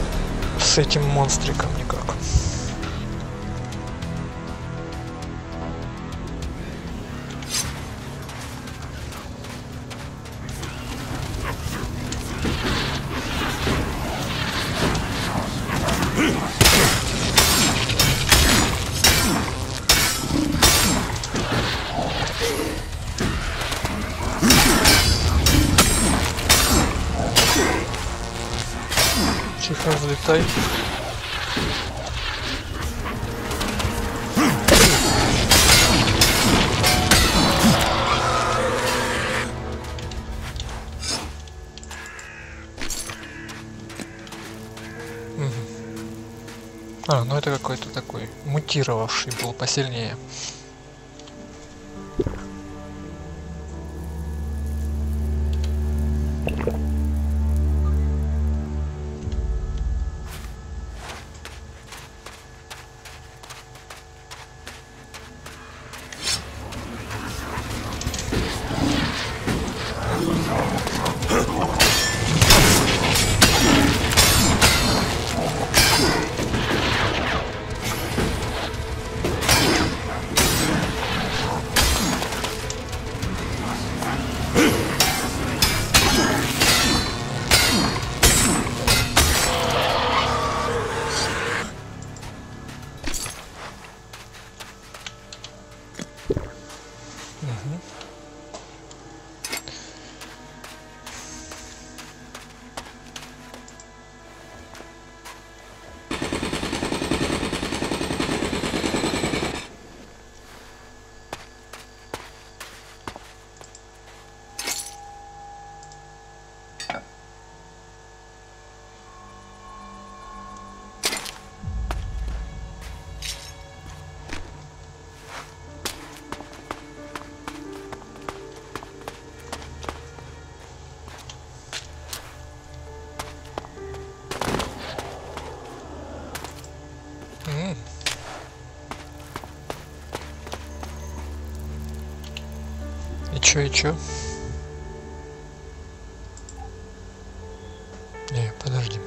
[SPEAKER 1] с этим монстриком никак. Тихо взлетай. А, ну это какой-то такой мутировавший был посильнее. И чё? Не, подожди.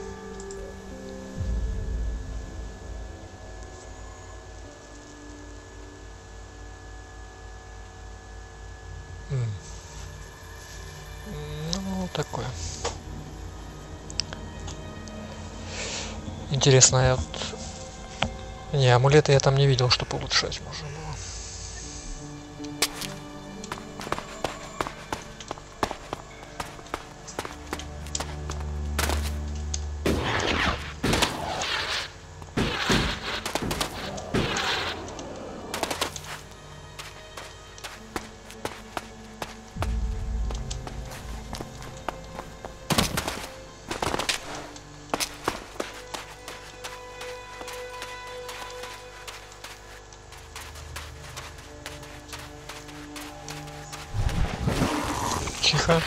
[SPEAKER 1] Ну, такое. Интересно, я вот... Не, амулеты я там не видел, чтобы улучшать можно было. Тихо.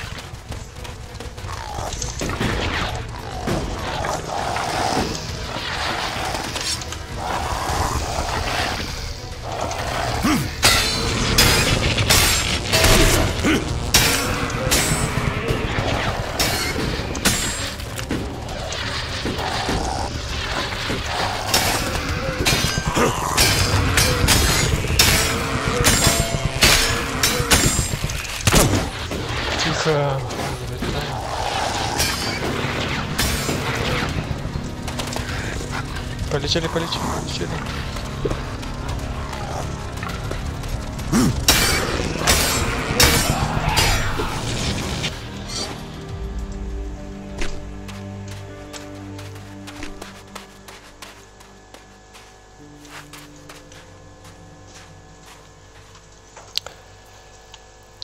[SPEAKER 1] Тихо. Полетели.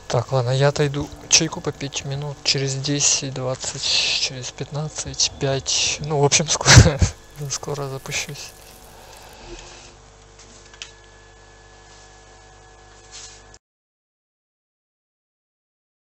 [SPEAKER 1] Так, ладно, я отойду чайку по 5 минут, через 10, 20, через 15, 5, ну, в общем, скоро запущусь.